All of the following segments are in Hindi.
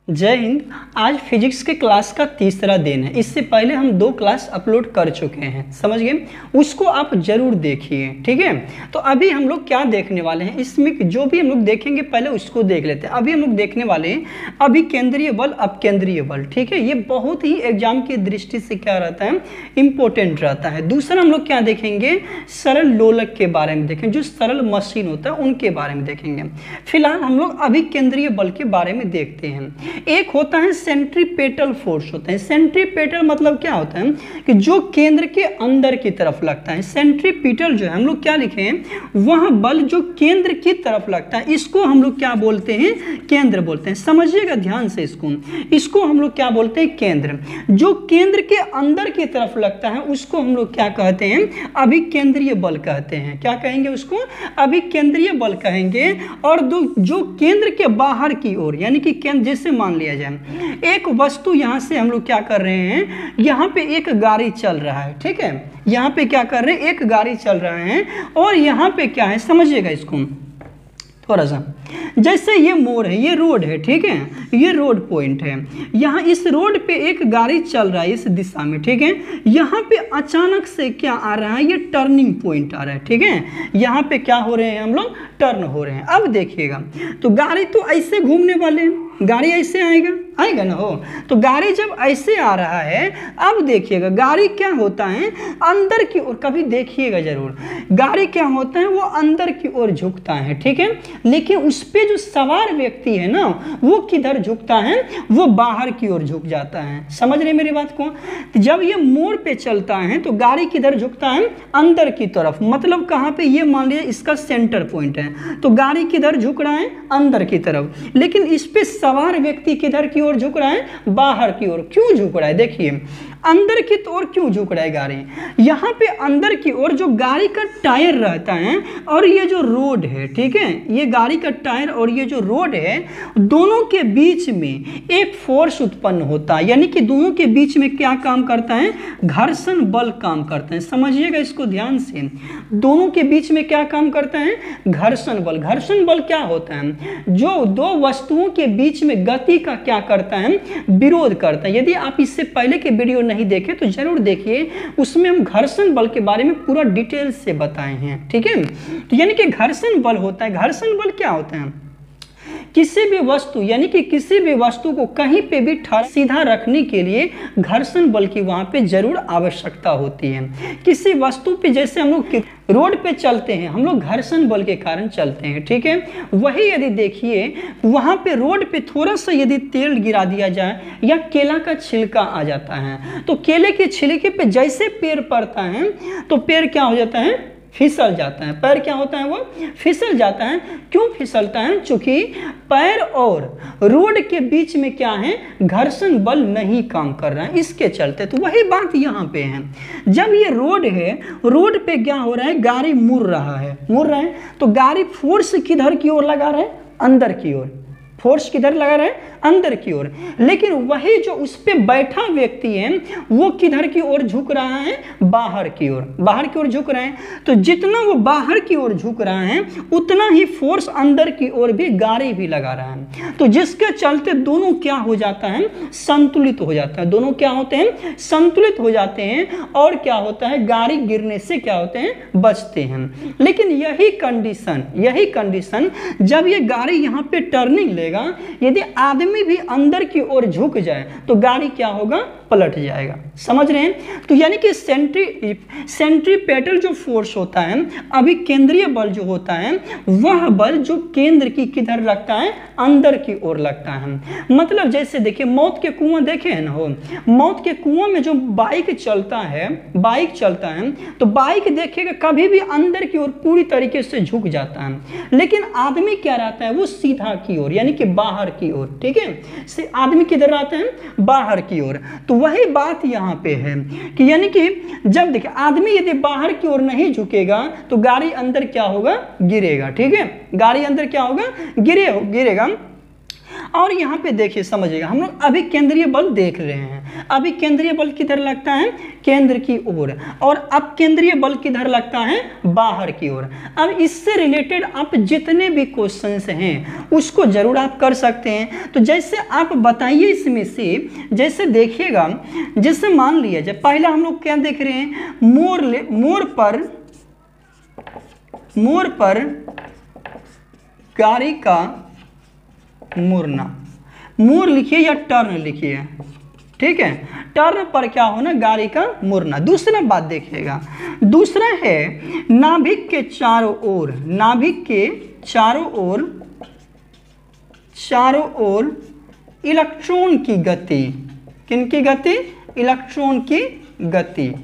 जय हिंद। आज फिजिक्स के क्लास का तीसरा दिन है। इससे पहले हम 2 क्लास अपलोड कर चुके हैं, समझ गए। उसको आप जरूर देखिए, ठीक है। तो अभी हम लोग क्या देखने वाले हैं, इसमें जो भी हम लोग देखेंगे पहले उसको देख लेते हैं। अभी हम लोग देखने वाले हैं अभी केंद्रीय बल, अब केंद्रीय बल, ठीक है। ये बहुत ही एग्जाम की दृष्टि से क्या रहता है, इंपॉर्टेंट रहता है। दूसरा हम लोग क्या देखेंगे, सरल लोलक के बारे में देखेंगे, जो सरल मशीन होता है उनके बारे में देखेंगे। फिलहाल हम लोग अभी केंद्रीय बल के बारे में देखते हैं। एक होता है सेंट्रीपेटल फोर्स होता है। सेंट्रीपेटल मतलब क्या होता है कि जो केंद्र के अंदर की तरफ लगता है। सेंट्रीपिटल जो है हम लोग क्या लिखे हैं, वह बल जो केंद्र की तरफ लगता है, इसको हम लोग क्या बोलते हैं, केंद्र बोलते हैं। समझिएगा ध्यान से इसको हम लोग क्या बोलते हैं, केंद्र। जो केंद्र के अंदर की तरफ लगता है उसको हम लोग क्या कहते हैं, अभिकेंद्रीय बल कहते हैं। क्या कहेंगे उसको, अभिकेंद्रीय बल कहेंगे। और जो केंद्र के बाहर की ओर, यानी कि केंद्र, जैसे मान लिया जाए एक वस्तु यहां से हम लोग क्या कर रहे हैं, यहां पे एक गाड़ी चल रहा है, ठीक है। यहां पे क्या कर रहे हैं, एक गाड़ी चल रहा है और यहां पे क्या है, समझिएगा इसको थोड़ा सा। जैसे ये मोड़ है, ये रोड है, ठीक है, ये रोड पॉइंट है। यहाँ इस रोड पे एक गाड़ी चल रहा है इस दिशा में, ठीक है। यहाँ पे अचानक से क्या आ रहा है, ये टर्निंग पॉइंट आ रहा है, ठीक है। यहाँ पे क्या हो रहे हैं, हम लोग टर्न हो रहे हैं। अब देखिएगा तो गाड़ी तो ऐसे घूमने वाले हैं, गाड़ी ऐसे आएगा ना हो। तो गाड़ी जब ऐसे आ रहा है, अब देखिएगा गाड़ी क्या होता है, अंदर की ओर, कभी देखिएगा जरूर, गाड़ी क्या होता है, वो अंदर की ओर झुकता है, ठीक है। लेकिन उस पे जो सवार व्यक्ति है ना, वो किधर झुकता है, वो बाहर की ओर झुक जाता है। समझ रहे मेरी बात को। जब ये मोड़ पे चलता है तो गाड़ी किधर झुकता है, अंदर की तरफ। मतलब कहाँ पे, ये मान लीजिए इसका सेंटर पॉइंट है, तो गाड़ी किधर झुक रहा है, अंदर की तरफ। लेकिन इस पे सवार व्यक्ति किधर की ओर झुक रहा है, बाहर की ओर। क्यों झुक रहा है, देखिए अंदर की ओर क्यों झुक रहा है गाड़ी। यहाँ पे अंदर की ओर जो गाड़ी का टायर रहता है और ये जो रोड है, ठीक है, ये गाड़ी का टायर और ये जो रोड है, दोनों के बीच में एक फोर्स उत्पन्न होता है। यानी कि दोनों के बीच में क्या काम करता है, घर्षण बल काम करता है। समझिएगा इसको ध्यान से, दोनों के बीच में क्या काम करता है, घर्षण बल। घर्षण बल क्या होता है, जो दो वस्तुओं के बीच में गति का क्या करता है, विरोध करता है। यदि आप इससे पहले के वीडियो नहीं देखे तो जरूर देखिए, उसमें हम घर्षण बल के बारे में पूरा डिटेल से बताए हैं, ठीक है। तो यानी कि घर्षण बल होता है। घर्षण बल क्या होता है, किसी भी वस्तु, यानी कि किसी भी वस्तु को कहीं पे भी सीधा रखने के लिए घर्षण बल की वहां पे जरूर आवश्यकता होती है। किसी वस्तु पे, जैसे हम लोग रोड पे चलते हैं, हम लोग घर्षण बल के कारण चलते हैं, ठीक है। वही यदि देखिए वहां पे रोड पे थोड़ा सा यदि तेल गिरा दिया जाए या केला का छिलका आ जाता है, तो केले के छिलके पे जैसे पैर पड़ता है तो पैर क्या हो जाता है, फिसल जाता है। पैर क्या होता है, वो फिसल जाता है। क्यों फिसलता है, चूंकि पैर और रोड के बीच में क्या है, घर्षण बल नहीं काम कर रहा है, इसके चलते। तो वही बात यहाँ पे है, जब ये रोड है, रोड पे क्या हो रहा है, गाड़ी मुड़ रहा है, तो गाड़ी फोर्स किधर की ओर लगा रहा है, अंदर की ओर। फोर्स किधर लगा रहा है, अंदर की ओर। लेकिन वही जो उस पे बैठा व्यक्ति है वो किधर की ओर झुक रहा है, बाहर की ओर। बाहर की ओर झुक रहा है। तो जितना वो बाहर की ओर झुक रहा है उतना ही फोर्स अंदर की ओर भी गाड़ी भी लगा रहा है। तो जिसके चलते दोनों क्या हो जाता है, संतुलित हो जाता है। दोनों क्या होते हैं, संतुलित हो जाते हैं। और क्या होता है, गाड़ी गिरने से क्या होते हैं, बचते हैं। लेकिन यही कंडीशन जब ये गाड़ी यहाँ पे टर्निंग ले, यदि आदमी भी अंदर की ओर झुक जाए तो गाड़ी क्या होगा, पलट जाएगा। समझ रहे हैं। तो यानी कि सेंट्रीपेटल जो फोर्स होता है, अभी केंद्रीय बल जो होता है, वह बल जो केंद्र की किधर लगता है, अंदर की ओर लगता है। मतलब जैसे देखिए मौत के कुआं देखे हैं ना हो, मौत के कुआं में जो बाइक चलता है तो बाइक देखिएगा कभी भी अंदर की ओर पूरी तरीके से झुक जाता है। लेकिन आदमी क्या रहता है, वो सीधा की ओर, यानी कि बाहर की ओर, ठीक है। आदमी किधर रहते हैं, बाहर की ओर। तो वही बात यहाँ पे है कि यानी कि जब देखिए आदमी यदि बाहर की ओर नहीं झुकेगा तो गाड़ी अंदर क्या होगा, गिरेगा, ठीक है। गाड़ी अंदर क्या होगा, गिरेगा। और यहाँ पे देखिए समझिएगा, हम लोग अभी केंद्रीय बल देख रहे हैं। अभी केंद्रीय बल किधर लगता है, केंद्र की ओर, और अब केंद्रीय बल किधर लगता है, बाहर की ओर। अब इससे रिलेटेड आप जितने भी क्वेश्चंस हैं उसको जरूर आप कर सकते हैं। तो जैसे आप बताइए इसमें से, जैसे देखिएगा, जैसे मान लिया जाए पहला हम लोग क्या देख रहे हैं, मोर पर गाड़ी का मुड़ना। मोर लिखिए या टर्न लिखिए, ठीक है, टर्न पर क्या होना, गाड़ी का मुड़ना। दूसरा बात देखिएगा, दूसरा है नाभिक के चारों ओर, नाभिक के चारों ओर इलेक्ट्रॉन की गति। किनकी गति, इलेक्ट्रॉन की गति।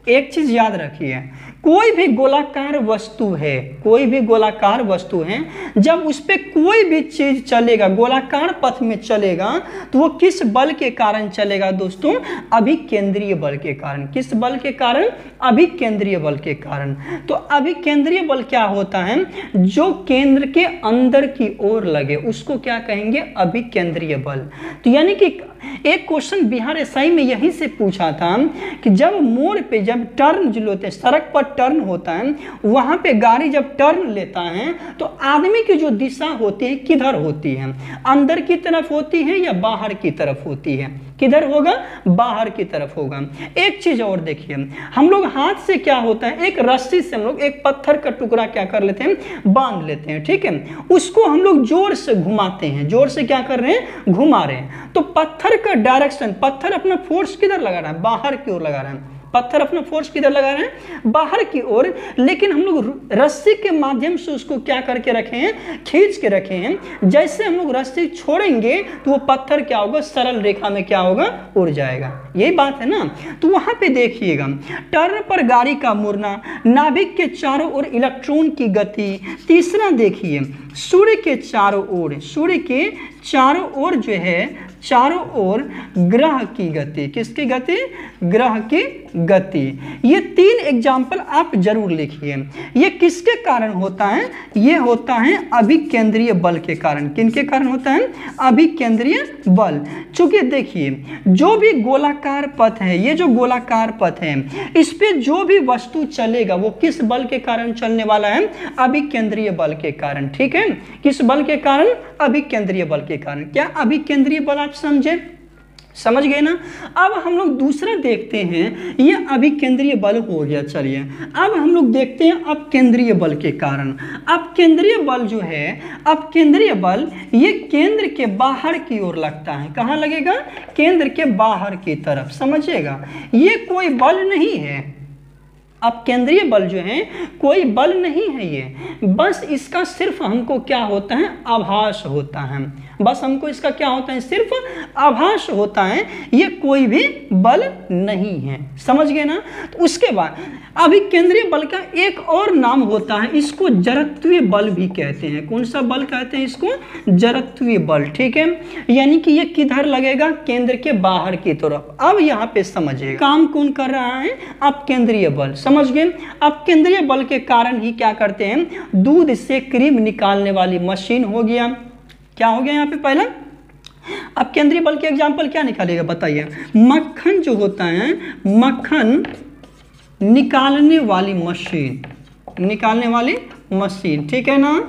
एक चीज याद रखिए, कोई भी गोलाकार वस्तु है, कोई भी गोलाकार वस्तु है, जब उस पर कोई भी चीज चलेगा, गोलाकार पथ में चलेगा, तो वो किस बल के कारण चलेगा दोस्तों, अभिकेंद्रीय बल के कारण। किस बल के कारण, अभिकेंद्रीय बल के कारण। तो अभिकेंद्रीय बल क्या होता है, जो केंद्र के अंदर की ओर लगे उसको क्या कहेंगे, अभिकेंद्रीय बल। तो यानी कि एक क्वेश्चन बिहार एसआई में यहीं से पूछा था कि जब मोड़ पे, जब टर्न जो होते हैं, सड़क पर टर्न होता है, वहां पे गाड़ी जब टर्न लेता है तो आदमी की जो दिशा होती है किधर होती है, अंदर की तरफ होती है या बाहर की तरफ होती है, किधर होगा, बाहर की तरफ होगा। एक चीज और देखिए, हम लोग हाथ से क्या होता है, एक रस्सी से हम लोग एक पत्थर का टुकड़ा क्या कर लेते हैं, बांध लेते हैं, ठीक है, उसको हम लोग जोर से घुमाते हैं, जोर से क्या कर रहे हैं, घुमा रहे हैं। तो पत्थर का डायरेक्शन, पत्थर अपना फोर्स किधर लगा रहा है, बाहर की ओर लगा रहा है, पत्थर अपना फोर्स किधर लगा रहे हैं, बाहर की ओर। लेकिन हम लोग रस्सी के माध्यम से उसको क्या करके रखे हैं, खींच के रखे हैं। जैसे हम लोग रस्सी छोड़ेंगे तो वो पत्थर क्या होगा, सरल रेखा में क्या होगा, उड़ जाएगा। यही बात है ना। तो वहां पे देखिएगा, टर्न पर गाड़ी का मुड़ना, नाभिक के चारों ओर इलेक्ट्रॉन की गति। तीसरा देखिए, सूर्य के चारों ओर, सूर्य के चारों ओर जो है, चारों ओर ग्रह की गति। किसकी गति, ग्रह की गति। ये 3 एग्जाम्पल आप जरूर लिखिए। ये किसके कारण होता है, ये होता है अभिकेंद्रीय बल के कारण। किनके कारण होता है, अभिकेंद्रीय बल। चूंकि देखिए, जो भी गोलाकार पथ है, ये जो गोलाकार पथ है, इस पे जो भी वस्तु चलेगा वो किस बल के कारण चलने वाला है, अभिकेंद्रीय बल के कारण। ठीक है, किस बल के कारण, अभिकेंद्रीय बल के कारण। क्या अभिकेंद्रीय बल आप समझे, समझ गए ना। अब हम लोग दूसरा देखते हैं, ये अभिकेंद्रीय बल हो गया। चलिए अब हम लोग देखते हैं अब केंद्रीय बल के कारण। अब केंद्रीय बल जो है, अब केंद्रीय बल ये केंद्र के बाहर की ओर लगता है। कहाँ लगेगा, केंद्र के बाहर की तरफ। समझिएगा, ये कोई बल नहीं है। अब केंद्रीय बल जो है कोई बल नहीं है, ये बस इसका सिर्फ हमको क्या होता है, आभास होता है। बस हमको इसका क्या होता है, सिर्फ आभास होता है, ये कोई भी बल नहीं है। समझ गए ना। तो उसके बाद अभी केंद्रीय बल का एक और नाम होता है, इसको जड़त्वीय बल भी कहते हैं। कौन सा बल कहते हैं इसको, जड़त्वीय बल। ठीक है, यानी कि ये किधर लगेगा, केंद्र के बाहर की तरफ। अब यहाँ पे समझिए काम कौन कर रहा है, अब केंद्रीय बल। समझ गए। अब केंद्रीय बल के कारण ही क्या करते हैं, दूध से क्रीम निकालने वाली मशीन हो गया। क्या हो गया यहाँ पे पहला। अब केंद्रीय बल के एग्जाम्पल क्या निकालेगा बताइए, मक्खन जो होता है, मक्खन निकालने वाली मशीन, निकालने वाली मशीन। ठीक है ना,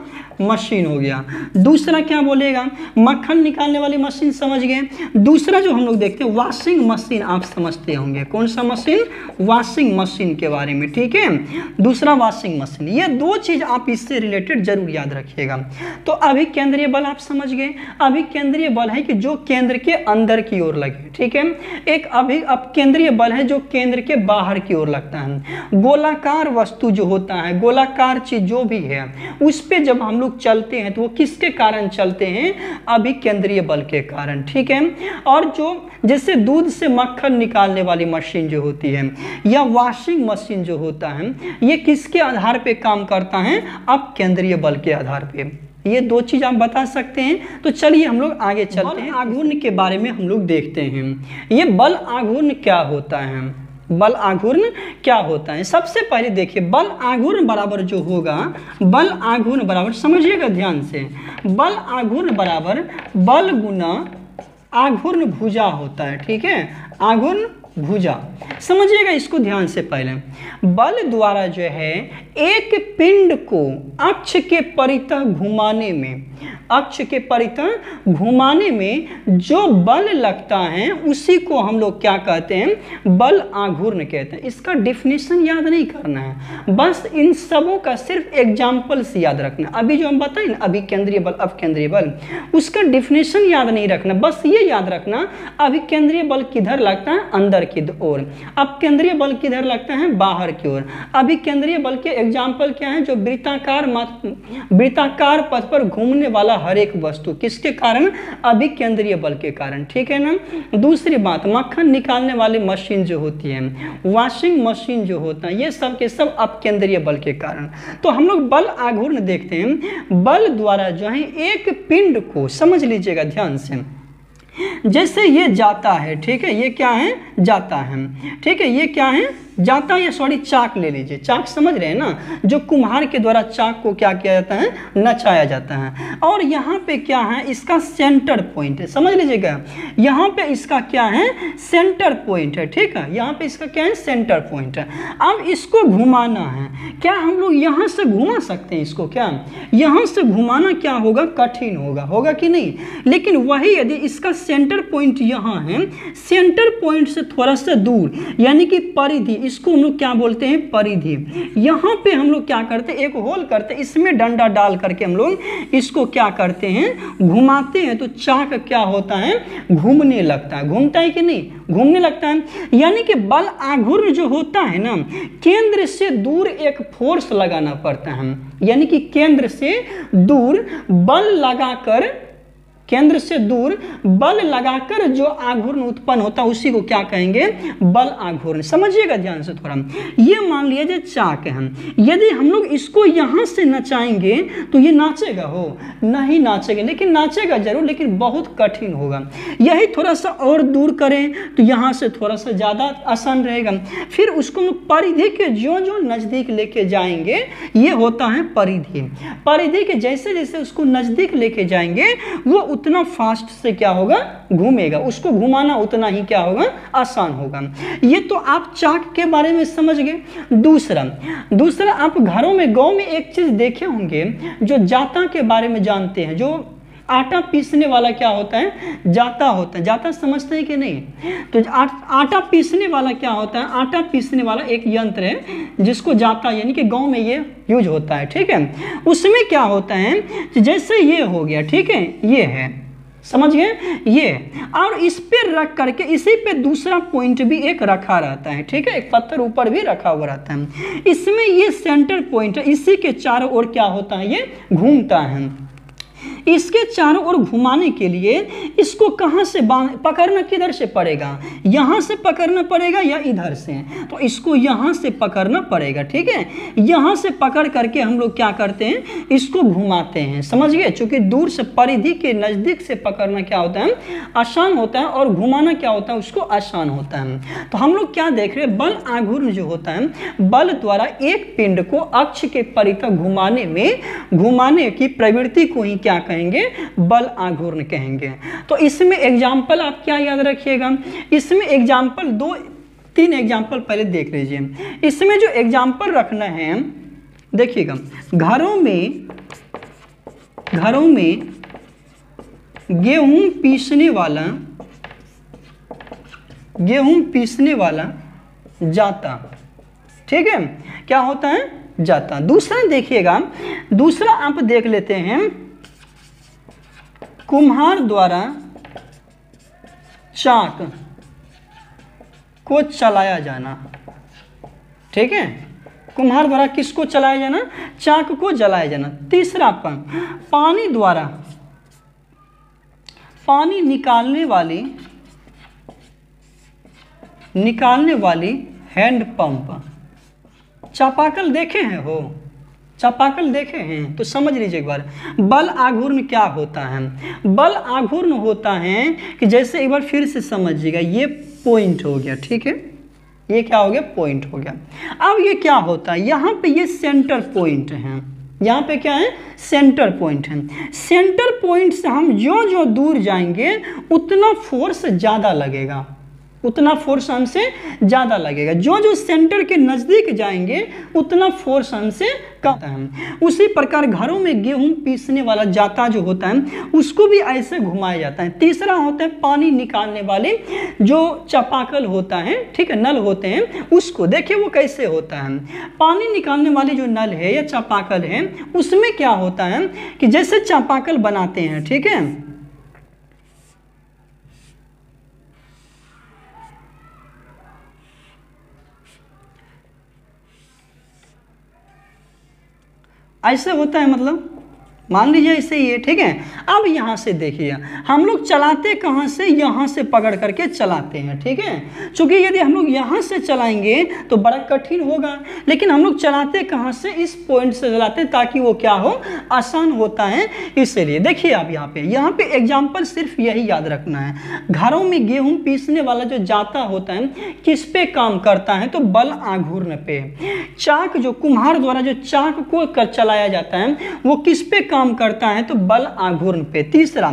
मशीन हो गया। दूसरा क्या बोलेगा, मक्खन निकालने वाली मशीन। समझ गए। दूसरा जो हम लोग देखते हैं, वॉशिंग मशीन। आप समझते होंगे कौन सा मशीन, वॉशिंग मशीन के बारे में। ठीक है, दूसरा वॉशिंग मशीन। ये 2 चीज आप इससे रिलेटेड जरूर याद रखिएगा। तो अभी केंद्रीय बल आप समझ गए। अभी केंद्रीय बल है कि जो केंद्र के अंदर की ओर लगे। ठीक है, एक अभी अब केंद्रीय बल है जो केंद्र के बाहर की ओर लगता है। गोलाकार वस्तु जो होता है, गोलाकार चीज जो भी है, उस पे जब हम चलते हैं तो वो किसके कारण चलते हैं, अभिकेंद्रीय बल के कारण। ठीक है, और जो जैसे दूध से मक्खन निकालने वाली मशीन जो होती है या वॉशिंग मशीन जो होता है, ये किसके आधार पे काम करता है, अभिकेंद्रीय बल के आधार पे। ये 2 चीज आप बता सकते हैं। तो चलिए हम लोग आगे चलते हैं, आघूर्ण के बारे में हम लोग देखते हैं। ये बल आघूर्ण क्या होता है, बल आघूर्ण क्या होता है। सबसे पहले देखिए बल आघूर्ण बराबर जो होगा, बल आघूर्ण बराबर, समझिएगा ध्यान से, बल आघूर्ण बराबर बल गुना आघूर्ण भुजा होता है। ठीक है, आघूर्ण भुजा, समझिएगा इसको ध्यान से। पहले बल द्वारा जो है एक पिंड को अक्ष के परितः घुमाने में, अक्ष के परितः घुमाने में जो बल लगता है उसी को हम लोग क्या कहते हैं, बल आघूर्ण कहते हैं। इसका डेफिनेशन याद नहीं करना है, बस इन सबों का सिर्फ एग्जाम्पल्स याद रखना। अभी जो हम बताएं ना, अभी केंद्रीय बल, अब केंद्रीय बल, उसका डेफिनेशन याद नहीं रखना, बस ये याद रखना अभी केंद्रीय बल किधर लगता है, अंदर की ओर, अब केंद्रीय बल किधर लगता है, बाहर की ओर। अभी केंद्रीय बल के एग्जाम्पल क्या है, जो वृत्ताकार पथ पर घूमने वाला हर एक वस्तु, किसके कारण, अभी केंद्रीय बल के कारण। ठीक है ना। दूसरी बात, मक्खन निकालने वाली मशीन जो होती है, वॉशिंग मशीन जो होता है, ये सब के सब अब केंद्रीय बल के कारण। तो हम लोग बल आघूर्ण देखते हैं, बल द्वारा जो है एक पिंड को, समझ लीजिएगा ध्यान से, जैसे ये जाता है, ठीक है, ये क्या है, जाता है, ठीक है, ये क्या है, जाता है, सॉरी चाक ले लीजिए, चाक समझ रहे हैं ना, जो कुम्हार के द्वारा चाक को क्या किया जाता है, नचाया जाता है। और यहाँ पे क्या है, इसका सेंटर पॉइंट है, समझ लीजिएगा, यहाँ पे इसका क्या है, सेंटर पॉइंट है। ठीक है, यहाँ पे इसका क्या है, सेंटर पॉइंट है। अब इसको घुमाना है, क्या हम लोग यहाँ से घुमा सकते हैं इसको, क्या यहाँ से घुमाना क्या होगा, कठिन होगा, होगा कि नहीं। लेकिन वही यदि इसका सेंटर पॉइंट यहाँ है, सेंटर पॉइंट से थोड़ा सा दूर, यानी कि परिधि, इसको हम लोग क्या बोलते हैं, परिधि, यहाँ पे हम लोग क्या करते हैं, एक होल करते हैं, इसमें डंडा डाल करके हम लोग इसको क्या करते हैं, घुमाते हैं, तो चाक क्या होता है, घूमने लगता है। घूमता है कि नहीं, घूमने लगता है। यानी कि बल आघूर्ण जो होता है ना, केंद्र से दूर एक फोर्स लगाना पड़ता है, यानी कि केंद्र से दूर बल लगाकर, केंद्र से दूर बल लगाकर जो आघूर्ण उत्पन्न होता है उसी को क्या कहेंगे, बल आघूर्ण। समझिएगा ध्यान से थोड़ा, ये मान लीजिए चाक है, यदि हम लोग इसको यहाँ से नचाएंगे तो ये नाचेगा, हो नहीं नाचेगा, लेकिन नाचेगा जरूर, लेकिन बहुत कठिन होगा। यही थोड़ा सा और दूर करें तो यहाँ से थोड़ा सा ज़्यादा आसान रहेगा। फिर उसको हम परिधि के जो जो नज़दीक लेके जाएंगे, ये होता है परिधि। परिधि के जैसे जैसे उसको नज़दीक लेके जाएंगे वो उतना फास्ट से क्या होगा, घूमेगा, उसको घुमाना उतना ही क्या होगा, आसान होगा। ये तो आप चाक के बारे में समझ गए। दूसरा आप घरों में, गांव में एक चीज देखे होंगे, जो जाता के बारे में जानते हैं, जो आटा पीसने वाला क्या होता है, जाता होता है। जाता समझते हैं कि नहीं, तो आटा पीसने वाला क्या होता है, आटा पीसने वाला एक यंत्र है जिसको जाता, यानी कि गांव में ये यूज होता है। ठीक है, उसमें क्या होता है, जैसे ये हो गया, ठीक है, ये है, समझ गए, ये, और इस पे रख करके इसी पे दूसरा पॉइंट भी एक रखा रहता है। ठीक है, एक पत्थर ऊपर भी रखा हुआ रहता है, इसमें ये सेंटर पॉइंट है, इसी के चारों ओर क्या होता है, ये घूमता है। इसके चारों ओर घुमाने के लिए इसको कहाँ से पकड़ना, किधर से पड़ेगा, यहाँ से पकड़ना पड़ेगा या इधर से, तो इसको यहाँ से पकड़ना पड़ेगा। ठीक है, यहाँ से पकड़ करके हम लोग क्या करते हैं, इसको घुमाते हैं। समझ गए, चूंकि दूर से, परिधि के नज़दीक से पकड़ना क्या होता है, आसान होता है, और घुमाना क्या होता है, उसको आसान होता है। तो हम लोग क्या देख रहे हैं, बल आघूर्ण जो होता है, बल द्वारा एक पिंड को अक्ष के परितः घुमाने की प्रवृत्ति को ही क्या कहेंगे, बल आघूर्ण कहेंगे। तो इसमें एग्जाम्पल आप क्या याद रखिएगा, इसमें एग्जाम्पल 2-3 एग्जाम्पल पहले देख लीजिए। इसमें जो एग्जाम्पल रखना है, देखिएगा, घरों में गेहूं पीसने वाला जाता, ठीक है, क्या होता है, जाता। दूसरा देखिएगा, दूसरा आप देख लेते हैं, कुम्हार द्वारा चाक को चलाया जाना। ठीक है, कुम्हार द्वारा किसको चलाया जाना, चाक को जलाया जाना। तीसरा पानी द्वारा, पानी निकालने वाली हैंड पंप। चापाकल देखे हैं, हो चापाकल देखे हैं तो समझ लीजिए एक बार, बल आघूर्ण क्या होता है। बल आघूर्ण होता है कि जैसे एक बार फिर से समझिएगा, ये पॉइंट हो गया, ठीक है, ये क्या हो गया, पॉइंट हो गया। अब ये क्या होता है, यहाँ पे ये सेंटर पॉइंट है, यहाँ पे क्या है, सेंटर पॉइंट है। सेंटर पॉइंट से हम जो जो दूर जाएंगे उतना फोर्स ज़्यादा लगेगा, उतना फोर्स हमसे ज़्यादा लगेगा। जो जो सेंटर के नज़दीक जाएंगे उतना फोर्स हमसे कम है। उसी प्रकार घरों में गेहूं पीसने वाला जाता जो होता है उसको भी ऐसे घुमाया जाता है। तीसरा होता है पानी निकालने वाले जो चापाकल होता है, ठीक है, नल होते हैं, उसको देखिए वो कैसे होता है। पानी निकालने वाले जो नल है या चापाकल है उसमें क्या होता है कि जैसे चापाकल बनाते हैं, ठीक है, ऐसे होता है, मतलब मान लीजिए ऐसे ही है, ठीक है। अब यहाँ से देखिए हम लोग चलाते कहाँ से, यहाँ से पकड़ करके चलाते हैं, ठीक है। क्योंकि यदि हम लोग यहाँ से चलाएंगे तो बड़ा कठिन होगा, लेकिन हम लोग चलाते कहाँ से, इस पॉइंट से चलाते हैं ताकि वो क्या हो, आसान होता है। इसलिए देखिए आप यहाँ पे एग्जाम्पल सिर्फ यही याद रखना है। घरों में गेहूँ पीसने वाला जो जाता होता है किस पे काम करता है, तो बल आघूर्ण पे। चाक जो कुम्हार द्वारा जो चाक को चलाया जाता है वो किस पे काम करता है, तो बल आघूर्ण पे। तीसरा,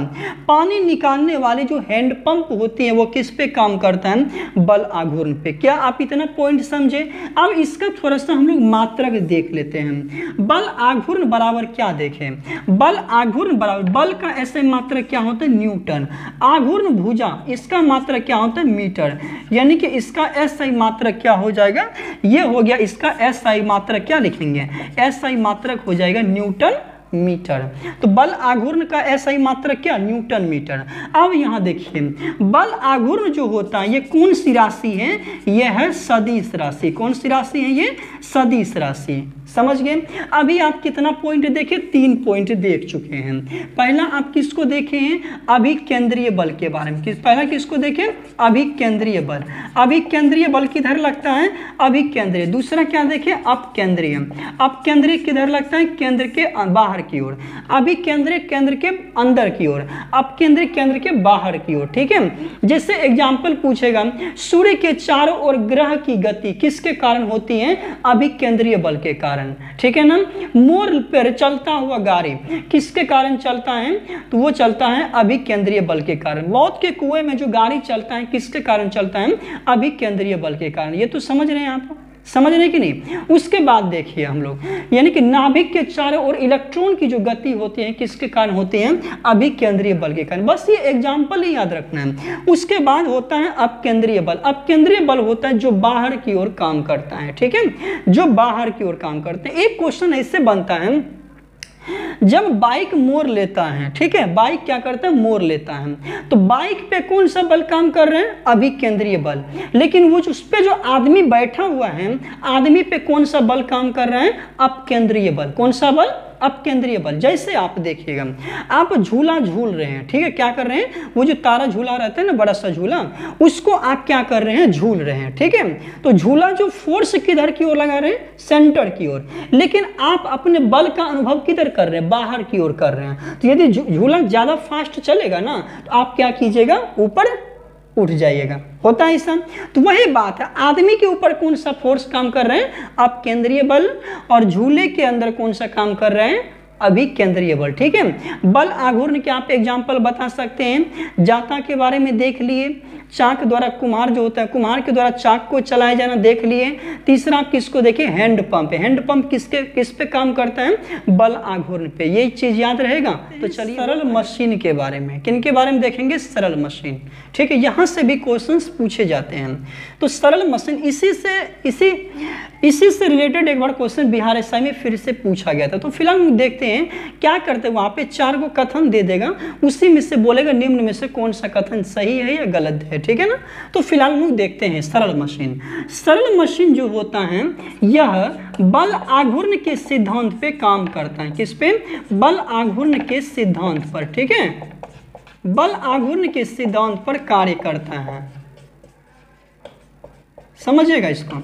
पानी निकालने वाले जो हैंड पंप होती है वो किस पे काम करता है, बल आघूर्ण पे। क्या आप इतना पॉइंट समझे। अब इसका थोड़ा सा हम लोग मात्रक देख लेते हैं। बल आघूर्ण बराबर क्या देखें, बल आघूर्ण बराबर, बल का ऐसे मात्रक क्या होता है, न्यूटन। आघूर्ण भुजा, इसका मात्रक क्या होता है, मीटर। यानी कि इसका एसआई मात्रक क्या हो जाएगा, ये हो गया इसका एसआई मात्रक, क्या लिखेंगे, एसआई मात्रक हो जाएगा न्यूटन मीटर। तो बल आघूर्ण का एसआई मात्रक क्या, न्यूटन मीटर। अब यहाँ देखिए बल आघूर्ण जो होता है ये कौन सी राशि है, ये है सदिश राशि। कौन सी राशि है, ये सदिश राशि। समझ गए। अभी आप कितना पॉइंट देखे, 3 पॉइंट देख चुके हैं। पहला आप किसको देखे हैं, अभिकेंद्रीय बल के बारे में। पहला किसको देखें, अभिकेंद्रीय बल। अभिकेंद्रीय बल किधर लगता है, अभिकेंद्रीय। दूसरा क्या देखें, अपकेंद्रीय। अपकेंद्रीय किधर लगता है, केंद्र के बाहर की ओर। अभिकेंद्रीय केंद्र के अंदर की ओर, अपकेंद्रीय केंद्र के बाहर की ओर, ठीक है। जैसे एग्जाम्पल पूछेगा, सूर्य के चारों ओर ग्रह की गति किसके कारण होती है, अभिकेंद्रीय बल के कारण, ठीक है ना। मोर पर चलता हुआ गाड़ी किसके कारण चलता है, तो वो चलता है अभिकेंद्रीय बल के कारण। मौत के कुएं में जो गाड़ी चलता है किसके कारण चलता है, अभिकेंद्रीय बल के कारण। ये तो समझ रहे हैं आप, समझ रहे कि नहीं। उसके बाद देखिए हम लोग, यानी कि नाभिक के चारों ओर इलेक्ट्रॉन की जो गति होती है किसके कारण होती है, अभिकेंद्रीय बल के कारण। बस ये एग्जाम्पल ही याद रखना है। उसके बाद होता है अपकेंद्रीय बल। अपकेंद्रीय बल होता है जो बाहर की ओर काम करता है, ठीक है, जो बाहर की ओर काम करते हैं। एक क्वेश्चन ऐसे बनता है, जब बाइक मोड़ लेता है, ठीक है, बाइक क्या करता है, मोड़ लेता है, तो बाइक पे कौन सा बल काम कर रहे हैं, अभिकेंद्रीय बल। लेकिन वो उस पे जो आदमी बैठा हुआ है, आदमी पे कौन सा बल काम कर रहा है, अपकेंद्रीय बल। कौन सा बल, अपकेंद्रीय बल। जैसे आप देखिएगा, आप झूला झूल रहे हैं, ठीक है, क्या कर रहे हैं, वो जो तारा झूला रहता है ना, बड़ा सा झूला, उसको आप क्या कर रहे हैं, झूल रहे हैं, ठीक है। तो झूला जो फोर्स किधर की ओर लगा रहे हैं, सेंटर की ओर, लेकिन आप अपने बल का अनुभव किधर कर रहे हैं, बाहर की ओर कर रहे हैं। तो यदि झूला ज्यादा फास्ट चलेगा ना, तो आप क्या कीजिएगा, ऊपर उठ जाइएगा, होता है ऐसा। तो वही बात है, आदमी के ऊपर कौन सा फोर्स काम कर रहे हैं, अपकेंद्रीय बल, और झूले के अंदर कौन सा काम कर रहे हैं, अभिकेंद्रीय बल, ठीक है। बल आघूर्ण के आप एग्जाम्पल बता सकते हैं, जाता के बारे में देख लिए, चाक द्वारा कुम्हार जो होता है, कुम्हार के द्वारा चाक को चलाया जाना देख लिए। तीसरा आप किसको देखें, हैंड पंप। हैंड पंप किस पे काम करता है, बल आघूर्ण पे। ये चीज याद रहेगा। तो चलिए सरल मशीन के बारे में, किनके बारे में देखेंगे, सरल मशीन, ठीक है। यहाँ से भी क्वेश्चंस पूछे जाते हैं। तो सरल मशीन, इसी से रिलेटेड एक बार क्वेश्चन बिहार एसआई में फिर से पूछा गया था। तो फिलहाल हम देखते हैं क्या करते हैं। वहाँ पे 4 को कथन दे देगा, उसी में से बोलेगा निम्न में से कौन सा कथन सही है या गलत है, ठीक है ना। तो फिलहाल हम लोग देखते हैं सरल मशीन। सरल मशीन जो होता है यह बल आघूर्ण के सिद्धांत पे काम करता है। किस पे, बल आघूर्ण के सिद्धांत पर, ठीक है, बल आघूर्ण के सिद्धांत पर कार्य करता है। समझिएगा इसको।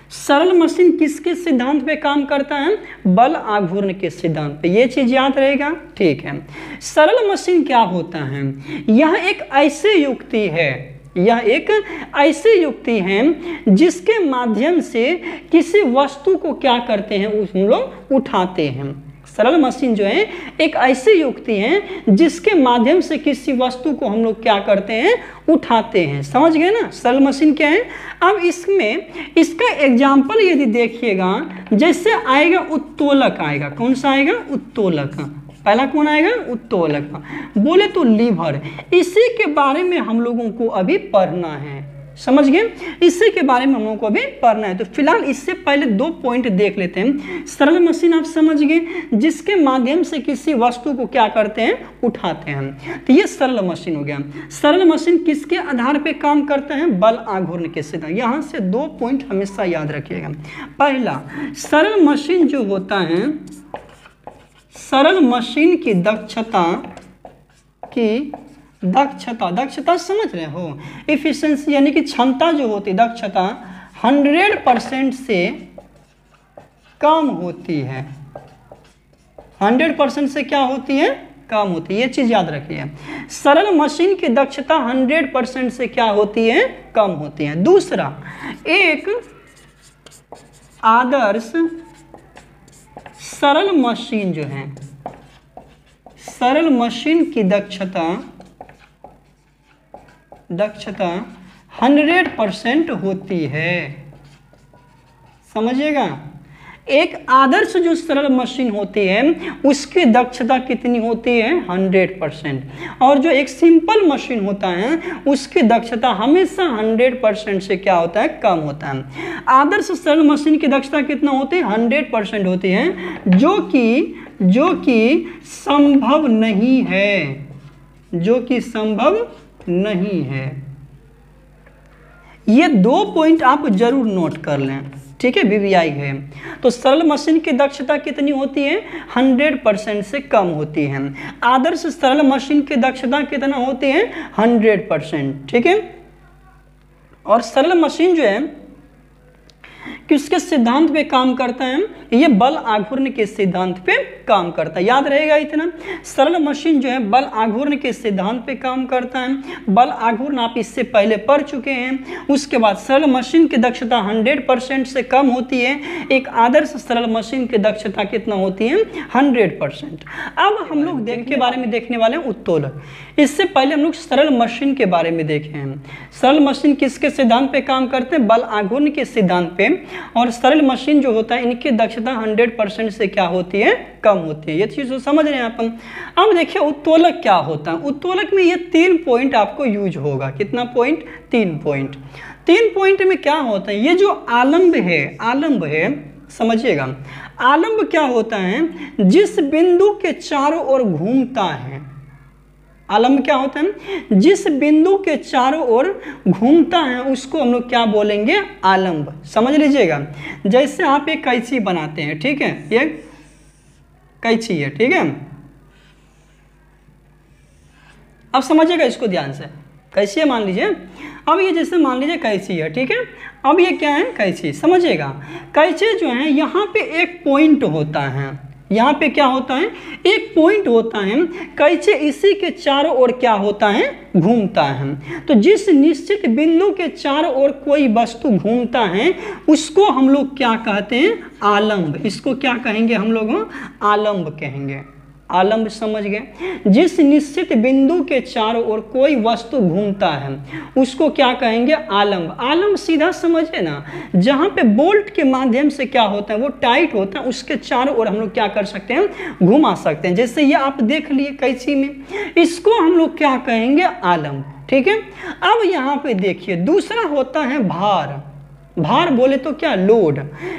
सरल मशीन किसके सिद्धांत पे काम करता है, बल आघूर्ण के सिद्धांत पे। ये चीज याद रहेगा, ठीक है। सरल मशीन क्या होता है, यह एक ऐसे युक्ति है, यह एक ऐसी युक्ति है जिसके माध्यम से किसी वस्तु को क्या करते हैं, हम लोग उठाते हैं। सरल मशीन जो है एक ऐसी युक्ति है जिसके माध्यम से किसी वस्तु को हम लोग क्या करते हैं, उठाते हैं। समझ गए ना सरल मशीन क्या है। अब इसमें इसका एग्जाम्पल यदि देखिएगा, जैसे आएगा उत्तोलक आएगा। कौन सा आएगा, उत्तोलक। पहला कौन आएगा, उत्तोलक। बोले तो लीवर। इसी के बारे में हम लोगों को अभी पढ़ना है। समझ गए, इसी के बारे में हम लोगों को अभी पढ़ना है। तो फिलहाल इससे पहले 2 पॉइंट देख लेते हैं। सरल मशीन आप समझ गए, जिसके माध्यम से किसी वस्तु को क्या करते हैं, उठाते हैं। तो ये सरल मशीन हो गया। सरल मशीन किसके आधार पे काम करते हैं, बल आघूर्ण के सिद्धांत। यहाँ से 2 पॉइंट हमेशा याद रखिएगा। पहला, सरल मशीन जो होता है, सरल मशीन की दक्षता समझ रहे हो, इफिशिएंसी यानी कि क्षमता जो होती है, दक्षता 100% से कम होती है। 100% से क्या होती है, कम होती है। ये चीज याद रखिए, सरल मशीन की दक्षता 100% से क्या होती है, कम होती है। दूसरा, एक आदर्श सरल मशीन जो है, सरल मशीन की दक्षता 100% होती है। समझिएगा, एक आदर्श जो सरल मशीन होती है उसकी दक्षता कितनी होती है, 100%। और जो एक सिंपल मशीन होता है उसकी दक्षता हमेशा 100% से क्या होता है, कम होता है। आदर्श सरल मशीन की दक्षता कितना होती है, 100% होती है, जो कि संभव नहीं है, जो कि संभव नहीं है। ये 2 पॉइंट आप जरूर नोट कर लें, ठीक है, वीवीआई है। तो सरल मशीन की दक्षता कितनी होती है, 100% से कम होती है। आदर्श सरल मशीन की दक्षता कितना होती है, 100%, ठीक है। और सरल मशीन जो है किसके सिद्धांत पे काम करता है, ये बल आघूर्ण के सिद्धांत पे काम करता है। याद रहेगा इतना, सरल मशीन जो है बल आघूर्ण के सिद्धांत पे काम करता है। बल आघूर्ण आप इससे पहले पढ़ चुके हैं। उसके बाद सरल मशीन की दक्षता 100% से कम होती है। एक आदर्श सरल मशीन की दक्षता कितना होती है, 100%। अब हम लोग के बारे में देखने वाले हैं उत्तोलक। इससे पहले हम लोग सरल मशीन के बारे में देखे हैं। सरल मशीन किसके सिद्धांत पे काम करते हैं, बल आघूर्ण के सिद्धांत पे। और सरल मशीन जो होता है इनकी दक्षता 100% से क्या होती है, कम होती है। ये चीज तो समझ रहे हैं अपन। अब देखिए उत्तोलक क्या होता है। उत्तोलक में ये 3 पॉइंट आपको यूज होगा। कितना पॉइंट, 3 पॉइंट। 3 पॉइंट में क्या होता है, ये जो आलंब है समझिएगा। आलंब क्या होता है, जिस बिंदु के चारों ओर घूमता है। आलंब क्या होता है, जिस बिंदु के चारों ओर घूमता है उसको हम लोग क्या बोलेंगे, आलंब। समझ लीजिएगा, जैसे आप एक कैंची बनाते हैं, ठीक है, ये कैंची है, ठीक है। अब समझिएगा इसको ध्यान से, कैंची है मान लीजिए। अब ये जैसे मान लीजिए कैंची है, ठीक है। अब ये क्या है, कैंची। समझिएगा, कैंची जो है यहाँ पे एक पॉइंट होता है। यहाँ पे क्या होता है, एक पॉइंट होता है। कैंची इसी के चारों ओर क्या होता है, घूमता है। तो जिस निश्चित बिंदु के चारों ओर कोई वस्तु घूमता है उसको हम लोग क्या कहते हैं, आलंब। इसको क्या कहेंगे हम लोग, आलंब कहेंगे। आलंब समझ गए। जिस निश्चित बिंदु के चारों ओर कोई वस्तु घूमता है उसको क्या कहेंगे, आलंब। आलंब सीधा समझे ना, जहां पे बोल्ट के माध्यम से क्या होता है वो टाइट होता है, उसके चारों ओर हम लोग क्या कर सकते हैं, घुमा सकते हैं। जैसे ये आप देख लिए कैंची में, इसको हम लोग क्या कहेंगे, आलंब, ठीक है। अब यहाँ पे देखिए दूसरा होता है भार। भार बोले तो क्या, लोड।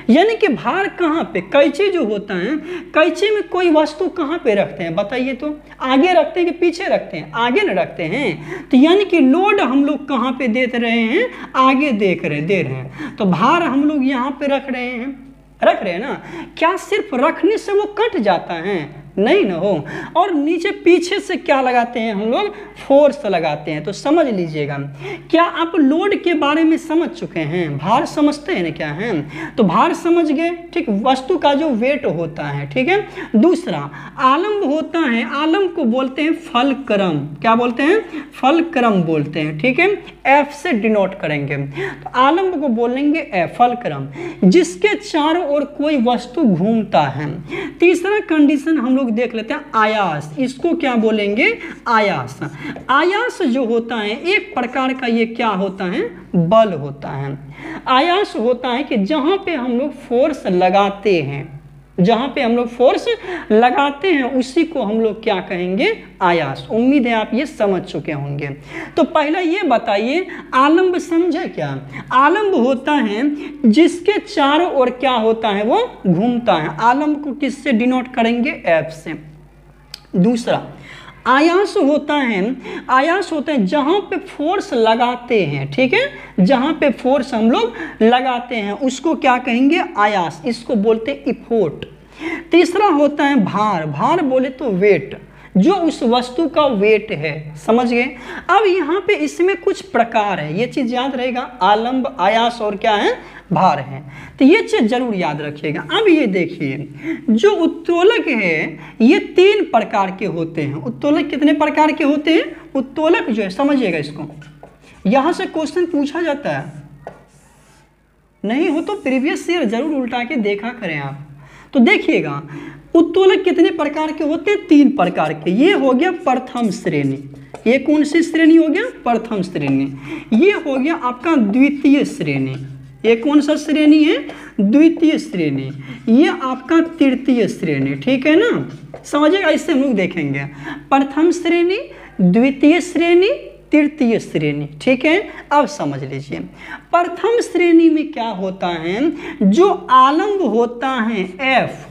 यानी कि भार कहाँ पे, कैंची जो होता है, कैंची में कोई वस्तु कहाँ पे रखते हैं बताइए तो, आगे रखते हैं कि पीछे रखते हैं, आगे न रखते हैं। तो यानी कि लोड हम लोग कहाँ पे दे रहे हैं, आगे दे रहे हैं। तो भार हम लोग यहाँ पे रख रहे हैं ना। क्या सिर्फ रखने से वो कट जाता है, नहीं ना हो। और नीचे पीछे से क्या लगाते हैं हम लोग, फोर्स लगाते हैं। तो समझ लीजिएगा, क्या आप लोड के बारे में समझ चुके हैं? भार समझते हैं ना क्या है? तो भार समझ गए, ठीक। वस्तु का जो वेट होता है, ठीक है। दूसरा आलम्ब होता है, आलम्ब को बोलते हैं फलक्रम। क्या बोलते हैं? फलक्रम बोलते हैं, ठीक है। एफ से डिनोट करेंगे, तो आलम्ब को बोलेंगे एफ, फलक्रम, जिसके चारों ओर कोई वस्तु घूमता है। तीसरा कंडीशन हम लोग देख लेते हैं, आयास। इसको क्या बोलेंगे? आयास। आयास जो होता है एक प्रकार का, ये क्या होता है? बल होता है। आयास होता है कि जहां पे हम लोग फोर्स लगाते हैं, जहां पे हम लोग फोर्स लगाते हैं उसी को हम लोग क्या कहेंगे? आयास। उम्मीद है आप ये समझ चुके होंगे। तो पहला ये बताइए, आलम्ब समझे क्या? आलम्ब होता है जिसके चारों ओर क्या होता है? वो घूमता है। आलम्ब को किससे डिनोट करेंगे? एफ से। दूसरा आयास होता है, आयास होता है जहां पे फोर्स लगाते हैं, ठीक है। जहां पे फोर्स हम लोग लगाते हैं उसको क्या कहेंगे? आयास। इसको बोलते हैं इफोर्ट। तीसरा होता है भार। भार बोले तो वेट, जो उस वस्तु का वेट है। समझ गए? अब यहाँ पे इसमें कुछ प्रकार है, ये चीज याद रहेगा। आलम्ब, आयास और क्या है? भार है। तो ये चीज जरूर याद रखिएगा। अब ये देखिए, जो उत्तोलक है ये 3 प्रकार के होते हैं। उत्तोलक कितने प्रकार के होते हैं? उत्तोलक जो है, समझिएगा इसको, यहां से क्वेश्चन पूछा जाता है, नहीं हो तो प्रीवियस ईयर जरूर उल्टा के देखा करें आप। तो देखिएगा, उत्तोलक कितने प्रकार के होते हैं? 3 प्रकार के। ये हो गया प्रथम श्रेणी। ये कौन सी श्रेणी हो गया? प्रथम श्रेणी। ये हो गया आपका द्वितीय श्रेणी। ये कौन सा श्रेणी है? द्वितीय श्रेणी। ये आपका तृतीय श्रेणी, ठीक है ना। समझिएगा, इससे हम लोग देखेंगे प्रथम श्रेणी, द्वितीय श्रेणी, तृतीय श्रेणी, ठीक है। अब समझ लीजिए, प्रथम श्रेणी में क्या होता है? जो आलम्ब होता है एफ,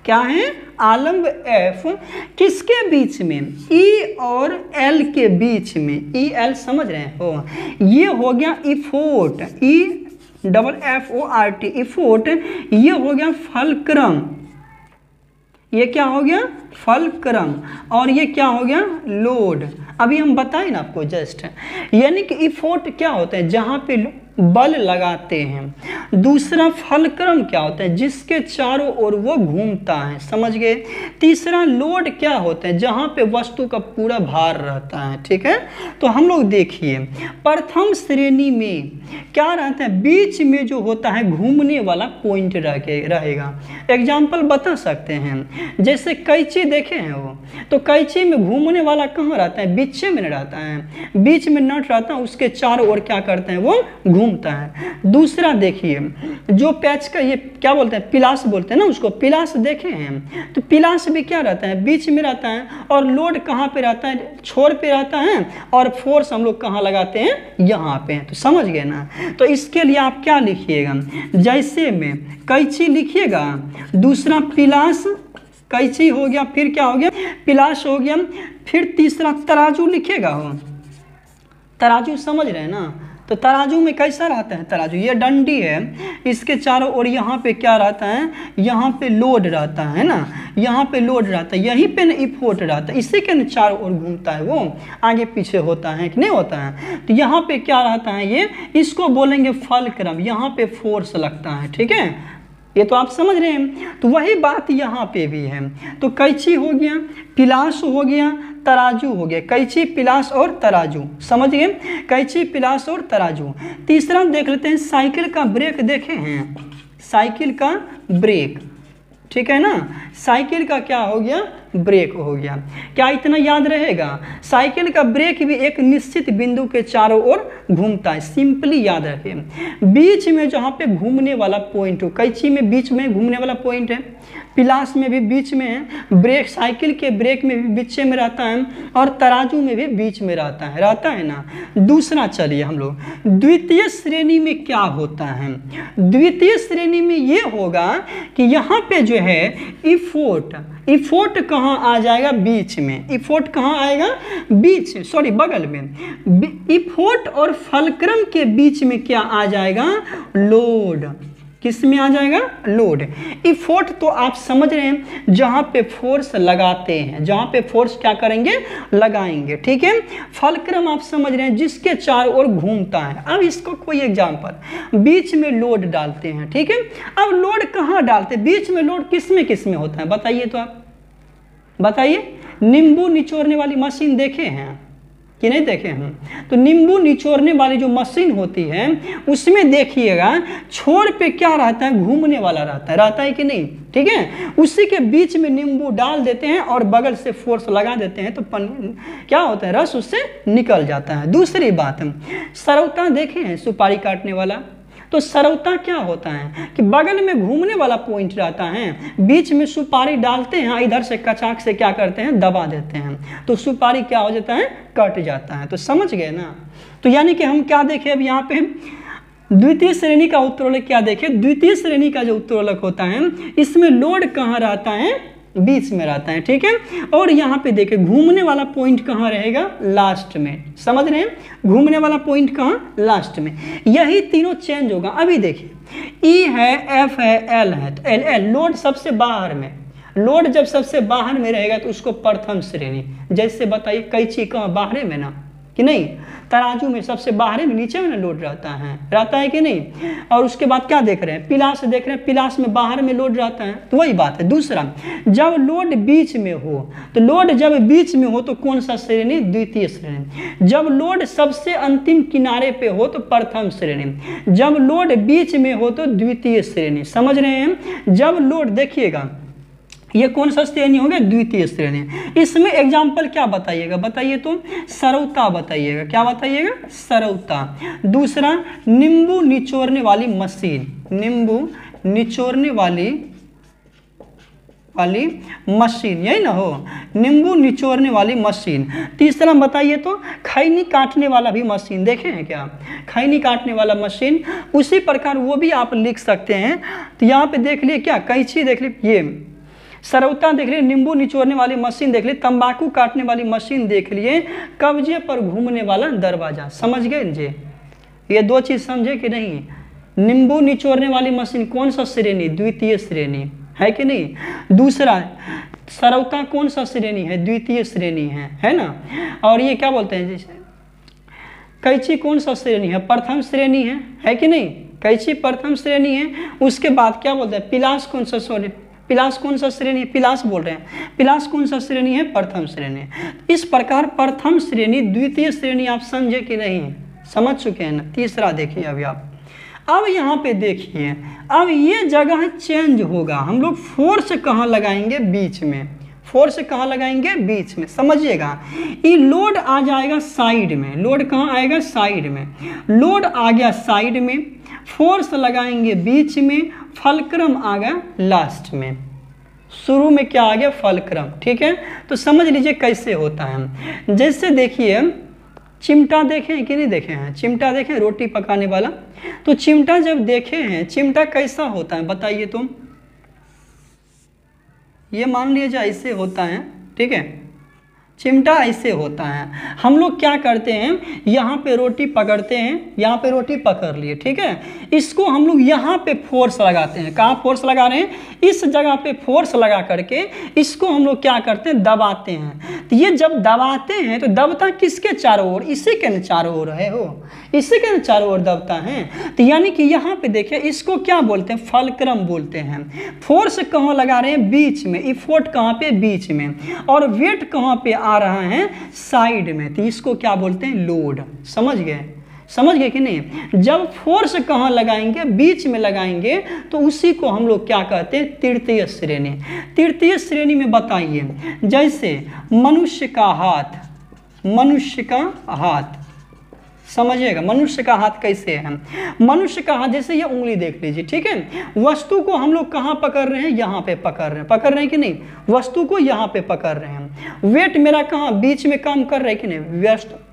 क्या है? आलम्ब एफ, किसके बीच में? ई और एल के बीच में। ई एल समझ रहे हो? ये हो गया effort, E double F O R T, effort. ये हो गया फलक्रम, ये क्या हो गया? फलक्रम। और ये क्या हो गया? लोड। अभी हम बताएं ना आपको जस्ट, यानी कि इफोर्ट क्या होता है? जहां पे बल लगाते हैं। दूसरा फलक्रम क्या होता है? जिसके चारों ओर वो घूमता है। समझ गए? तीसरा लोड क्या होता है? जहां पे वस्तु का पूरा भार रहता है, ठीक है। तो हम लोग देखिए, प्रथम श्रेणी में क्या रहता है? बीच में जो होता है घूमने वाला पॉइंट रहेगा। एग्जाम्पल बता सकते हैं, जैसे कैंची देखे हैं वो, तो कैंची में घूमने वाला कहाँ रहता है? बीच में रहता है, बीच में नट रहता है, उसके चारों ओर क्या करते हैं? वो घूमता है। दूसरा देखिए, जो पैच का, ये क्या बोलते हैं? पिलास बोलते हैं ना उसको, पिलास देखे हैं। तो पिलास भी क्या रहता है? बीच में रहता है। और लोड कहाँ पे रहता है? छोर पे रहता है। और फोर्स हम लोग कहाँ लगाते हैं? यहाँ पे। तो समझ गए ना। तो इसके लिए आप क्या लिखिएगा? जैसे में कैंची लिखिएगा, दूसरा पिलास, कैंची हो गया, फिर क्या हो गया? पिलास हो गया, फिर तीसरा तराजू लिखिएगा। हो तराजू समझ रहे हैं ना। तो तराजू में कैसा रहता है? तराजू ये डंडी है, इसके चारों ओर यहाँ पे क्या रहता है? यहाँ पे लोड रहता है ना, यहाँ पे लोड रहता है, यहीं पे ना इफोर्ट रहता है, इसी के न चारों ओर घूमता है, वो आगे पीछे होता है कि नहीं होता है। तो यहाँ पे क्या रहता है? ये, इसको बोलेंगे फलक्रम। यहाँ पे फोर्स लगता है, ठीक है। ये तो आप समझ रहे हैं। तो वही बात यहाँ पे भी है। तो कैंची हो गया, पिलास हो गया, तराजू हो गया। कैंची, पिलास और तराजू, समझ गए? कैंची, पिलास और तराजू। तीसरा देख लेते हैं, साइकिल का ब्रेक देखे हैं? साइकिल का ब्रेक, ठीक है ना। साइकिल का क्या हो गया? ब्रेक हो गया। क्या इतना याद रहेगा? साइकिल का ब्रेक भी एक निश्चित बिंदु के चारों ओर घूमता है। सिंपली याद रखें, बीच में जहाँ पे घूमने वाला पॉइंट हो, कैंची में बीच में घूमने वाला पॉइंट है, पिलास में भी बीच में है, ब्रेक, साइकिल के ब्रेक में भी बीच में रहता है, और तराजू में भी बीच में रहता है ना। दूसरा चलिए हम लोग द्वितीय श्रेणी में क्या होता है? द्वितीय श्रेणी में ये होगा कि यहाँ पे जो है इफोर्ट, इफोर्ट कहाँ आ जाएगा? बीच में। इफोर्ट कहाँ आएगा? बीच, सॉरी बगल में। इफोर्ट और फलक्रम के बीच में क्या आ जाएगा? लोड। किस में आ जाएगा, लोड। इफोर्ट तो आप समझ रहे हैं जहां पे फोर्स लगाते हैं, जहां पे फोर्स क्या करेंगे, लगाएंगे, ठीक है। फलक्रम आप समझ रहे हैं जिसके चारों ओर घूमता है। अब इसको कोई एग्जांपल, बीच में लोड डालते हैं, ठीक है। अब लोड कहां डालते हैं, बीच में लोड किस में होता है बताइए, तो आप बताइए। नींबू निचोड़ने वाली मशीन देखे हैं कि नहीं देखे हैं? तो नींबू निचोड़ने वाली जो मशीन होती है उसमें देखिएगा छोर पे क्या रहता है, घूमने वाला रहता है कि नहीं, ठीक है। उसी के बीच में नींबू डाल देते हैं और बगल से फोर्स लगा देते हैं तो क्या होता है, रस उससे निकल जाता है। दूसरी बात, सरौता देखे हैं सुपारी काटने वाला, तो सरौता क्या होता है कि बगल में घूमने वाला पॉइंट रहता है, बीच में सुपारी डालते हैं, इधर से कचाक से क्या करते हैं, दबा देते हैं, तो सुपारी क्या हो जाता है, कट जाता है। तो समझ गए ना। तो यानी कि हम क्या देखें अब यहाँ पे, द्वितीय श्रेणी का उत्तोलक क्या देखें, द्वितीय श्रेणी का जो उत्तोलक होता है इसमें लोड कहाँ रहता है, बीच में रहता है, ठीक है। और यहाँ पे देखें घूमने वाला पॉइंट कहाँ रहेगा, लास्ट में, समझ रहे हैं, घूमने वाला पॉइंट कहाँ, लास्ट में। यही तीनों चेंज होगा। अभी देखिए ई है, एफ है, एल है, तो एल लोड सबसे बाहर में, लोड जब सबसे बाहर में रहेगा तो उसको प्रथम श्रेणी, जैसे बताइए कैंची कहाँ, बाहर में ना कि नहीं, तराजू में सबसे बाहर में, नीचे में ना लोड रहता है कि नहीं। और उसके बाद क्या देख रहे हैं, पिलास देख रहे हैं, पिलास में बाहर में लोड रहता है, तो वही बात है। दूसरा, जब लोड बीच में हो, तो लोड जब बीच में हो तो कौन सा श्रेणी, द्वितीय श्रेणी। जब लोड सबसे अंतिम किनारे पे हो तो प्रथम श्रेणी, जब लोड बीच में हो तो द्वितीय श्रेणी, समझ रहे हैं। जब लोड देखिएगा ये कौन सा श्रेणी हो गया, द्वितीय श्रेणी। इसमें एग्जाम्पल क्या बताइएगा, बताइए तो, सरौता बताइएगा, क्या बताइएगा, सरौता। दूसरा, नींबू निचोड़ने वाली मशीन, नींबू निचोड़ने वाली मशीन, यही ना हो, नींबू निचोड़ने वाली मशीन। तीसरा बताइए तो, खैनी काटने वाला भी मशीन, देखे हैं क्या, खैनी काटने वाला मशीन। उसी प्रकार वो भी आप लिख सकते हैं। तो यहाँ पे देख लिए क्या, कैंची देख ली, ये सरौता देख लिए, नींबू निचोड़ने वाली मशीन देख लिए, तंबाकू काटने वाली मशीन देख लिए, कब्जे पर घूमने वाला दरवाजा, समझ गए जी। ये दो चीज समझे कि नहीं। नींबू निचोड़ने वाली मशीन कौन सा श्रेणी, द्वितीय श्रेणी है कि नहीं। दूसरा, सरौता कौन सा श्रेणी है, द्वितीय श्रेणी है ना। और ये क्या बोलते हैं जैसे कैंची कौन सा श्रेणी है, प्रथम श्रेणी है कि नहीं, कैंची प्रथम श्रेणी है। उसके बाद क्या बोलते हैं, पिलास कौन सा श्रेणी, पिलास कौन सा श्रेणी है, पिलास बोल रहे हैं, पिलास कौन सा श्रेणी है, प्रथम श्रेणी। इस प्रकार प्रथम श्रेणी, द्वितीय श्रेणी आप समझे कि नहीं, समझ चुके हैं ना। तीसरा देखिए अभी आप, अब यहाँ पे देखिए, अब ये जगह चेंज होगा, हम लोग फोर्स कहाँ लगाएंगे, बीच में, फोर्स कहाँ लगाएंगे, बीच में, समझिएगा। ये लोड आ जाएगा साइड में, लोड कहाँ आएगा, साइड में, लोड आ गया साइड में, फोर्स लगाएंगे बीच में, फलक्रम आ गया लास्ट में, शुरू में क्या आ गया, फलक्रम, ठीक है। तो समझ लीजिए कैसे होता है। जैसे देखिए चिमटा देखे हैं कि नहीं देखे हैं, चिमटा देखे रोटी पकाने वाला, तो चिमटा जब देखे हैं, चिमटा कैसा होता है बताइए तुम। ये मान लीजिए ऐसे होता है, ठीक है, चिमटा ऐसे होता है। हम लोग क्या करते हैं, यहाँ पे रोटी पकड़ते हैं, यहाँ पे रोटी पकड़ लिए, ठीक है, इसको हम लोग यहाँ पे फोर्स लगाते हैं। कहाँ फोर्स लगा रहे हैं, इस जगह पे फोर्स लगा करके इसको हम लोग क्या करते हैं, दबाते हैं। तो ये जब दबाते हैं तो दबता किसके चारों ओर, इसी के चारों ओर है, हो इसी के चारों ओर दबता है। तो यानी कि यहाँ पे देखिए इसको क्या बोलते हैं, फलक्रम बोलते हैं। फोर्स कहाँ लगा रहे हैं, बीच में, इफोर्ट कहाँ पे, बीच में, और वेट कहाँ पे आ रहा है, साइड में, तो इसको क्या बोलते हैं, लोड। समझ गए कि नहीं। जब फोर्स कहाँ लगाएंगे, बीच में लगाएंगे, तो उसी को हम लोग क्या कहते हैं, तृतीय श्रेणी। तृतीय श्रेणी में बताइए, जैसे मनुष्य का हाथ, समझिएगा मनुष्य का हाथ कैसे है। मनुष्य का हाथ जैसे ये उंगली देख लीजिए, ठीक है, वस्तु को हम लोग कहाँ पकड़ रहे हैं, यहाँ पे पकड़ रहे हैं कि नहीं, वस्तु को यहाँ पे पकड़ रहे हैं। वेट मेरा कहाँ, बीच में काम कर रहा है कि नहीं,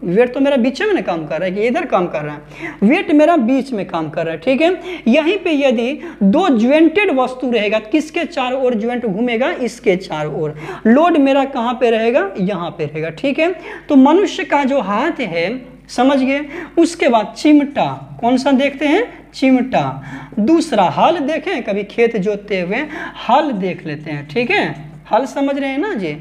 वेट तो मेरा बीच में ना काम कर रहा है कि इधर काम कर रहा है, वेट मेरा बीच में काम कर रहा है, ठीक है। यहीं पे यदि दो ज्वाइंटेड वस्तु रहेगा, किसके चारों ओर ज्वाइंट घूमेगा, इसके चारों ओर, लोड मेरा कहाँ पे रहेगा, यहाँ पे रहेगा, ठीक है। तो मनुष्य का जो हाथ है, समझ गए। उसके बाद चिमटा, कौन सा देखते हैं, चिमटा। दूसरा हल देखें, कभी खेत जोतते हुए हल देख लेते हैं, ठीक है, हल समझ रहे हैं ना जी,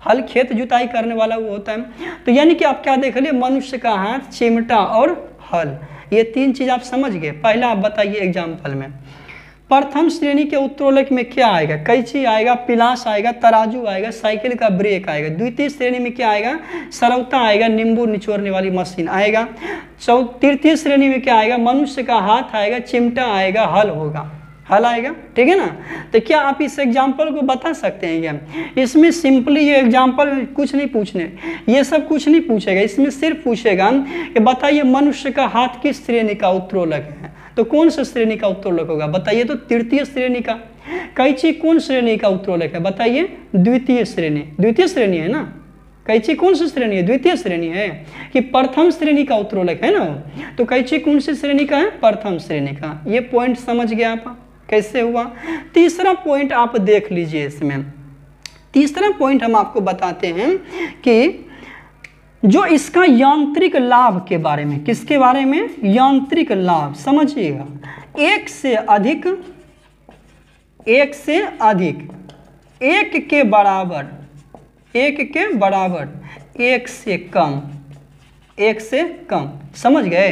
हल खेत जुताई करने वाला वो होता है। तो यानी कि आप क्या देख लिए, मनुष्य का हाथ, चिमटा और हल, ये तीन चीज आप समझ गए। पहला आप बताइए एग्जाम्पल में, प्रथम श्रेणी के उत्तोलक में क्या आएगा, कैंची आएगा, पिलास आएगा, तराजू आएगा, साइकिल का ब्रेक आएगा। द्वितीय श्रेणी में क्या आएगा, सरौता आएगा, नींबू निचोड़ने वाली मशीन आएगा। तृतीय श्रेणी में क्या आएगा, मनुष्य का हाथ आएगा, चिमटा आएगा, हल होगा, हल आएगा, ठीक है ना। तो क्या आप इस एग्जाम्पल को बता सकते हैं क्या? इसमें सिंपली ये एग्जाम्पल कुछ नहीं पूछने, ये सब कुछ नहीं पूछेगा, इसमें सिर्फ पूछेगा कि बताइए मनुष्य का हाथ किस श्रेणी का उत्तोलक है, तो कौन सा श्रेणी का उत्तोलक होगा, बताइए तो तृतीय श्रेणी का। कैंची कौन श्रेणी का उत्तोलक है, बताइए, द्वितीय श्रेणी, द्वितीय श्रेणी है ना। कैंची कौन सी श्रेणी है, द्वितीय श्रेणी है कि प्रथम श्रेणी का उत्तोलक है ना, तो कैंची कौन सी श्रेणी का है, प्रथम श्रेणी का। ये पॉइंट समझ गया आप कैसे हुआ। तीसरा पॉइंट आप देख लीजिए, इसमें तीसरा पॉइंट हम आपको बताते हैं कि जो इसका यांत्रिक लाभ के बारे में, किसके बारे में, यांत्रिक लाभ, समझिएगा, एक से अधिक, एक से अधिक, एक के बराबर, एक के बराबर, एक से कम, एक से कम, समझ गए।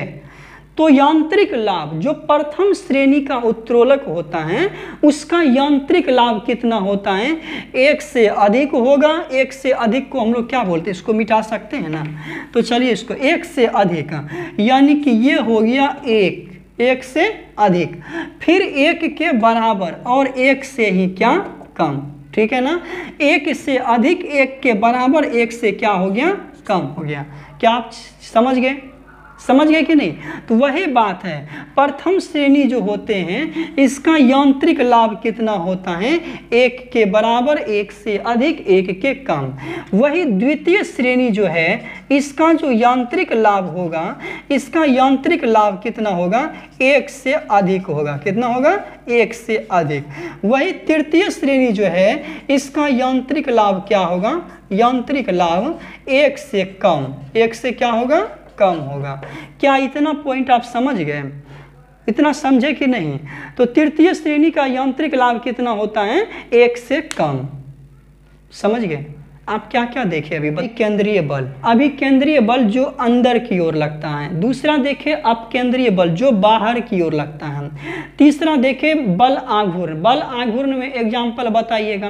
तो यांत्रिक लाभ जो प्रथम श्रेणी का उत्तोलक होता है उसका यांत्रिक लाभ कितना होता है, एक से अधिक होगा। एक से अधिक को हम लोग क्या बोलते हैं, इसको मिटा सकते हैं ना, तो चलिए इसको एक से अधिक, यानी कि ये हो गया एक, एक से अधिक, फिर एक के बराबर और एक से ही क्या, कम, ठीक है ना। एक से अधिक, एक के बराबर, एक से क्या हो गया, कम हो गया। क्या आप समझ गए, समझ गए कि नहीं। तो वही बात है, प्रथम श्रेणी जो होते हैं इसका यांत्रिक लाभ कितना होता है, एक के बराबर, एक से अधिक, एक के कम। वही द्वितीय श्रेणी जो है इसका जो यांत्रिक लाभ होगा, इसका यांत्रिक लाभ कितना होगा, एक से अधिक होगा। कितना होगा, एक से अधिक। वही तृतीय श्रेणी जो है इसका यांत्रिक लाभ क्या होगा, यांत्रिक लाभ एक से कम, एक से क्या होगा, कम होगा। क्या इतना पॉइंट आप समझ गए, इतना समझे कि नहीं। तो तृतीय श्रेणी का यांत्रिक लाभ कितना होता है, एक से कम, समझ गए। आप क्या क्या देखे अभी, केंद्रीय बल, अभी केंद्रीय बल जो अंदर की ओर लगता है। दूसरा देखे अपकेंद्रीय बल जो बाहर की ओर लगता है। तीसरा देखे बल आघूर्ण, बल आघूर्ण में एग्जाम्पल बताइएगा।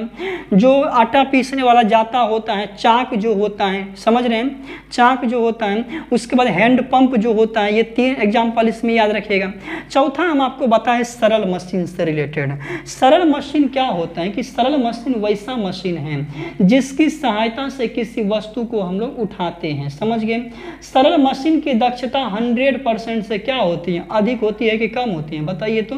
जो आटा पीसने वाला जाता होता है, चाक जो होता है, समझ रहे हैं, चाक जो होता है, उसके बाद हैंड पंप जो होता है, ये तीन एग्जाम्पल इसमें याद रखिएगा। चौथा हम आपको बताएं सरल मशीन से रिलेटेड। सरल मशीन क्या होता है कि सरल मशीन वैसा मशीन है जिसकी सहायता से किसी वस्तु को हम लोग उठाते हैं, समझ गए। सरल मशीन की दक्षता 100% से क्या होती है, अधिक होती है कि कम होती है, बताइए तो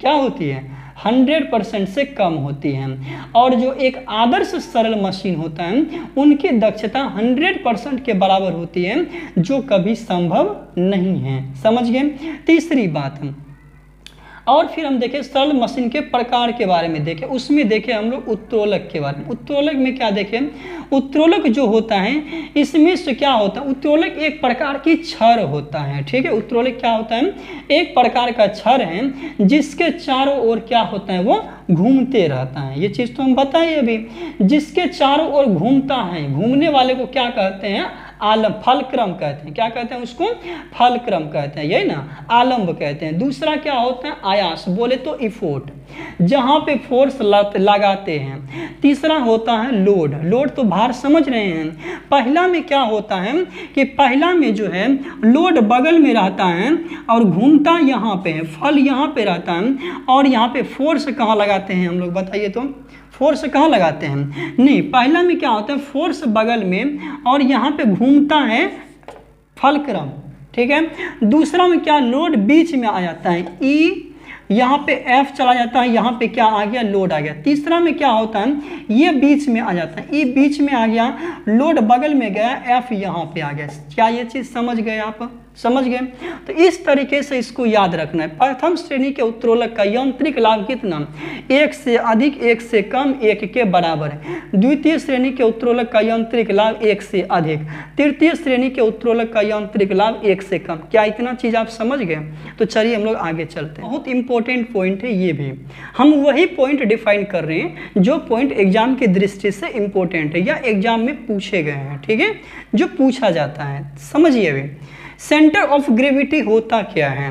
क्या होती है, 100% से कम होती है। और जो एक आदर्श सरल मशीन होता है उनकी दक्षता 100% के बराबर होती है, जो कभी संभव नहीं है, समझ गए। तीसरी बात, और फिर हम देखें सरल मशीन के प्रकार के बारे में देखें। उसमें देखें हम लोग उत्तोलक के बारे में। उत्तोलक में क्या देखें, उत्तोलक जो होता है इसमें से क्या होता है, उत्तोलक एक प्रकार की छड़ होता है, ठीक है। उत्तोलक क्या होता है, एक प्रकार का छड़ है जिसके चारों ओर क्या होता है, वो घूमते रहता है। ये चीज़ तो हम बताइए अभी, जिसके चारों ओर घूमता है, घूमने वाले को क्या कहते हैं, आलम, फलक्रम कहते हैं। क्या कहते हैं उसको, फलक्रम कहते हैं, यही ना, आलम्ब कहते हैं। दूसरा क्या होता है, आयास, बोले तो इफोर्ट, जहाँ पे फोर्स लगाते हैं। तीसरा होता है लोड, लोड तो भार, समझ रहे हैं। पहला में क्या होता है कि पहला में जो है लोड बगल में रहता है और घूमता यहाँ पे है, फल यहाँ पे रहता है, और यहाँ पे फोर्स कहाँ लगाते हैं हम लोग, बताइए तो, फोर्स कहाँ लगाते हैं, नहीं, पहला में क्या होता है, फोर्स बगल में और यहाँ पे घूमता है फलक्रम, ठीक है। दूसरा में क्या, लोड बीच में आ जाता है, ई यहाँ पे एफ चला जाता है, यहाँ पे क्या आ गया, लोड आ गया। तीसरा में क्या होता है, ये बीच में आ जाता है, ई बीच में आ गया, लोड बगल में गया, एफ यहाँ पे आ गया। क्या ये चीज़ समझ गए आप, समझ गए। तो इस तरीके से इसको याद रखना है। प्रथम श्रेणी के उत्तोलक का यांत्रिक लाभ कितना, 1 से अधिक 1 से कम 1 के बराबर है। द्वितीय श्रेणी के उत्तोलक का यांत्रिक लाभ 1 से अधिक। तृतीय श्रेणी के उत्तोलक का यांत्रिक लाभ 1 से कम। क्या इतना चीज आप समझ गए? तो चलिए हम लोग आगे चलते हैं। बहुत इंपॉर्टेंट पॉइंट है ये भी, हम वही पॉइंट डिफाइन कर रहे हैं जो पॉइंट एग्जाम की दृष्टि से इंपॉर्टेंट है या एग्जाम में पूछे गए हैं, ठीक है, जो पूछा जाता है। समझिए अभी, सेंटर ऑफ ग्रेविटी होता क्या है,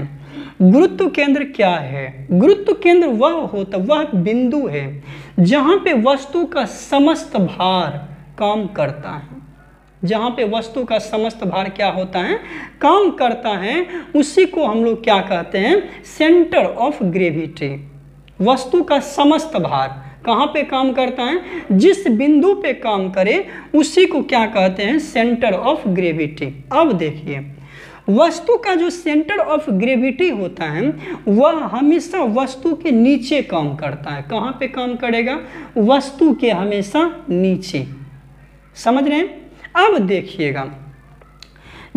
गुरुत्व केंद्र क्या है। गुरुत्व केंद्र वह बिंदु है जहां पे वस्तु का समस्त भार काम करता है। जहां पे वस्तु का समस्त भार क्या होता है, काम करता है, उसी को हम लोग क्या कहते हैं, सेंटर ऑफ ग्रेविटी। वस्तु का समस्त भार कहाँ पे काम करता है, जिस बिंदु पे काम करे उसी को क्या कहते हैं, सेंटर ऑफ ग्रेविटी। अब देखिए, वस्तु का जो सेंटर ऑफ ग्रेविटी होता है वह हमेशा वस्तु के नीचे काम करता है। कहाँ पे काम करेगा, वस्तु के हमेशा नीचे। समझ रहे हैं? अब देखिएगा,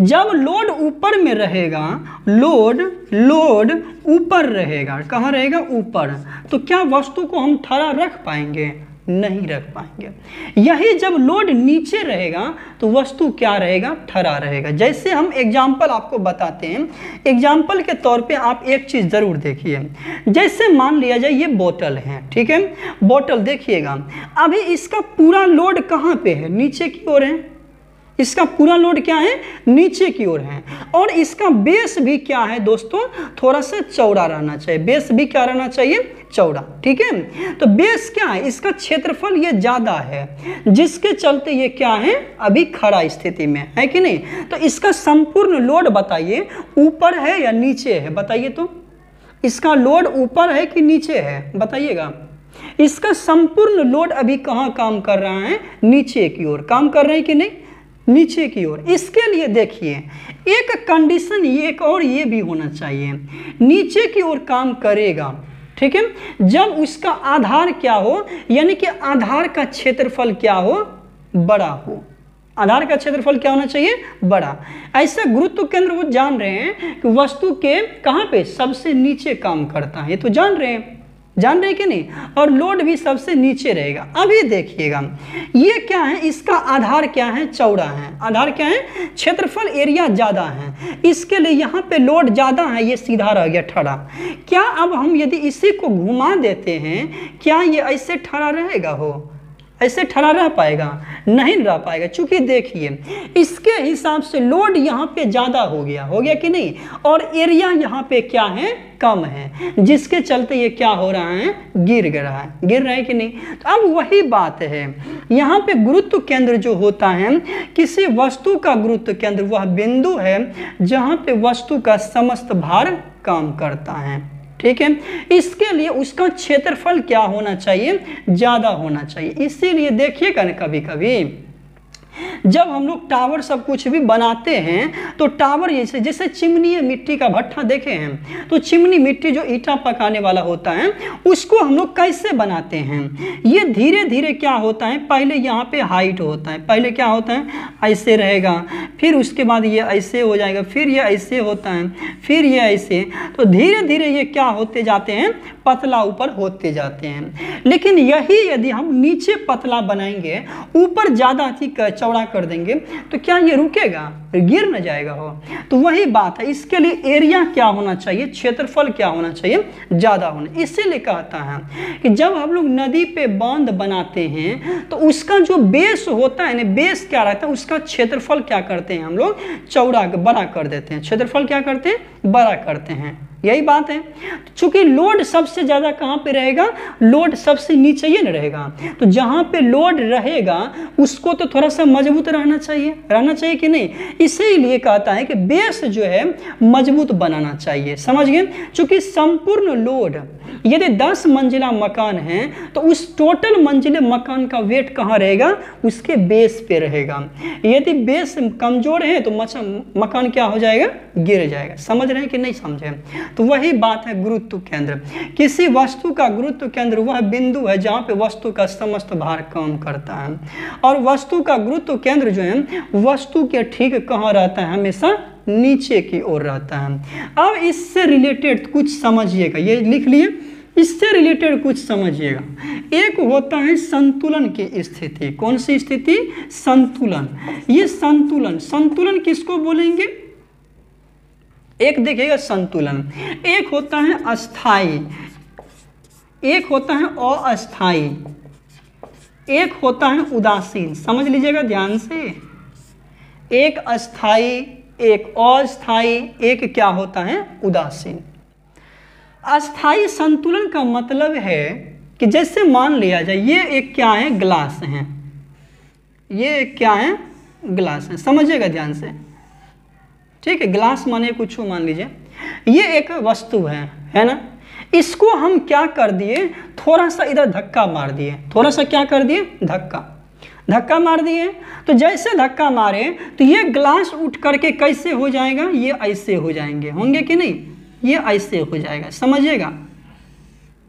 जब लोड ऊपर में रहेगा, लोड ऊपर रहेगा, कहाँ रहेगा, ऊपर, तो क्या वस्तु को हम खड़ा रख पाएंगे, नहीं रख पाएंगे। यही जब लोड नीचे रहेगा तो वस्तु क्या रहेगा, ठहरा रहेगा। जैसे हम एग्जाम्पल आपको बताते हैं, एग्जाम्पल के तौर पे आप एक चीज़ ज़रूर देखिए। जैसे मान लिया जाए ये बोतल है, ठीक है, बोतल देखिएगा, अभी इसका पूरा लोड कहाँ पे है, नीचे की ओर है। इसका पूरा लोड क्या है, नीचे की ओर है, और इसका बेस भी क्या है दोस्तों, थोड़ा सा चौड़ा रहना चाहिए। बेस भी क्या रहना चाहिए, चौड़ा, ठीक है। तो बेस क्या है, इसका क्षेत्रफल ये ज्यादा है, जिसके चलते ये क्या है, अभी खड़ा स्थिति में है कि नहीं। तो इसका संपूर्ण लोड बताइए, ऊपर है या नीचे है, बताइए तो। इसका लोड ऊपर है कि नीचे है, बताइएगा। इसका संपूर्ण लोड अभी कहाँ काम कर रहा है, नीचे की ओर काम कर रहे हैं कि नहीं, नीचे की ओर। इसके लिए देखिए, एक कंडीशन एक और ये भी होना चाहिए, नीचे की ओर काम करेगा, ठीक है, जब उसका आधार क्या हो, यानी कि आधार का क्षेत्रफल क्या हो, बड़ा हो। आधार का क्षेत्रफल क्या होना चाहिए, बड़ा। ऐसे गुरुत्व केंद्र वो जान रहे हैं कि वस्तु के कहाँ पे सबसे नीचे काम करता है, ये तो जान रहे हैं कि नहीं, और लोड भी सबसे नीचे रहेगा। अभी देखिएगा, ये क्या है, इसका आधार क्या है, चौड़ा है। आधार क्या है, क्षेत्रफल, एरिया ज़्यादा है, इसके लिए यहाँ पे लोड ज़्यादा है, ये सीधा रह गया ठड़ा। क्या अब हम यदि इसी को घुमा देते हैं, क्या ये ऐसे ठड़ा रहेगा, हो ऐसे ठड़ा रह पाएगा, नहीं रह पाएगा। चूंकि देखिए, इसके हिसाब से लोड यहाँ पे ज़्यादा हो गया कि नहीं, और एरिया यहाँ पे क्या है, कम है, जिसके चलते ये क्या हो रहा है, गिर रहा है कि नहीं। तो अब वही बात है, यहाँ पे गुरुत्व केंद्र जो होता है, किसी वस्तु का गुरुत्व केंद्र वह बिंदु है जहाँ पे वस्तु का समस्त भार काम करता है, ठीक है। इसके लिए उसका क्षेत्रफल क्या होना चाहिए, ज़्यादा होना चाहिए। इसीलिए देखिएगा ना, कभी कभी जब हम लोग टावर सब कुछ भी बनाते हैं तो टावर जैसे चिमनी है, मिट्टी का भट्ठा देखे हैं, तो चिमनी मिट्टी जो ईंटा पकाने वाला होता है उसको हम लोग कैसे बनाते हैं, ये धीरे धीरे क्या होता है, पहले यहाँ पे हाइट होता है, पहले क्या होता है, ऐसे रहेगा, फिर उसके बाद ये ऐसे हो जाएगा, फिर ये ऐसे होता है, फिर ये ऐसे, तो धीरे धीरे ये क्या होते जाते हैं, पतला ऊपर होते जाते हैं। लेकिन यही यदि हम नीचे पतला बनाएंगे, ऊपर ज़्यादा चौड़ा कर देंगे, तो क्या ये रुकेगा, गिर न जाएगा हो। तो वही बात है, इसके लिए एरिया क्या होना चाहिए, क्षेत्रफल क्या होना चाहिए, ज़्यादा होना। इसीलिए कहता है कि जब हम लोग नदी पे बांध बनाते हैं तो उसका जो बेस होता है ना, बेस क्या रहता है, उसका क्षेत्रफल क्या करते हैं हम लोग, चौड़ा बड़ा कर देते हैं। क्षेत्रफल क्या करते हैं, बड़ा करते हैं। यही बात है। चूंकि लोड सबसे ज्यादा कहाँ पे रहेगा, लोड सबसे नीचे ही न रहेगा, तो जहाँ पे लोड रहेगा उसको तो थोड़ा सा मजबूत रहना चाहिए कि नहीं। इसीलिए कहता है कि बेस जो है मजबूत बनाना चाहिए, समझ गए। चूंकि संपूर्ण लोड यदि 10 मंजिला मकान है तो उस टोटल मंजिले मकान का वेट कहाँ रहेगा, उसके बेस पे रहेगा। यदि बेस कमजोर है तो मकान क्या हो जाएगा, गिर जाएगा। समझ रहे हैं कि नहीं समझे। तो वही बात है गुरुत्व केंद्र। किसी वस्तु का गुरुत्व केंद्र वह बिंदु है जहाँ पे वस्तु का समस्त भार काम करता है, और वस्तु का गुरुत्व केंद्र जो है वस्तु के ठीक कहाँ रहता है, हमेशा नीचे की ओर रहता है। अब इससे रिलेटेड कुछ समझिएगा, ये लिख लिए, इससे रिलेटेड कुछ समझिएगा। एक होता है संतुलन की स्थिति। कौन सी स्थिति? संतुलन। ये संतुलन, संतुलन किसको बोलेंगे? एक देखिएगा संतुलन, एक होता है अस्थाई, एक होता है अस्थाई, एक होता है उदासीन। समझ लीजिएगा ध्यान से, एक अस्थाई, एक अस्थाई, एक क्या होता है? उदासीन। अस्थाई संतुलन का मतलब है कि जैसे मान लिया जाए ये एक क्या है? ग्लास है, ये एक क्या है? ग्लास है। समझिएगा ध्यान से, ठीक है। ग्लास माने कुछ मान लीजिए, ये एक वस्तु है ना। इसको हम क्या कर दिए? थोड़ा सा इधर धक्का मार दिए, थोड़ा सा क्या कर दिए? धक्का मार दिए। तो जैसे धक्का मारे तो ये ग्लास उठ करके कैसे हो जाएगा? ये ऐसे हो जाएंगे, होंगे कि नहीं? ये ऐसे हो जाएगा, समझिएगा,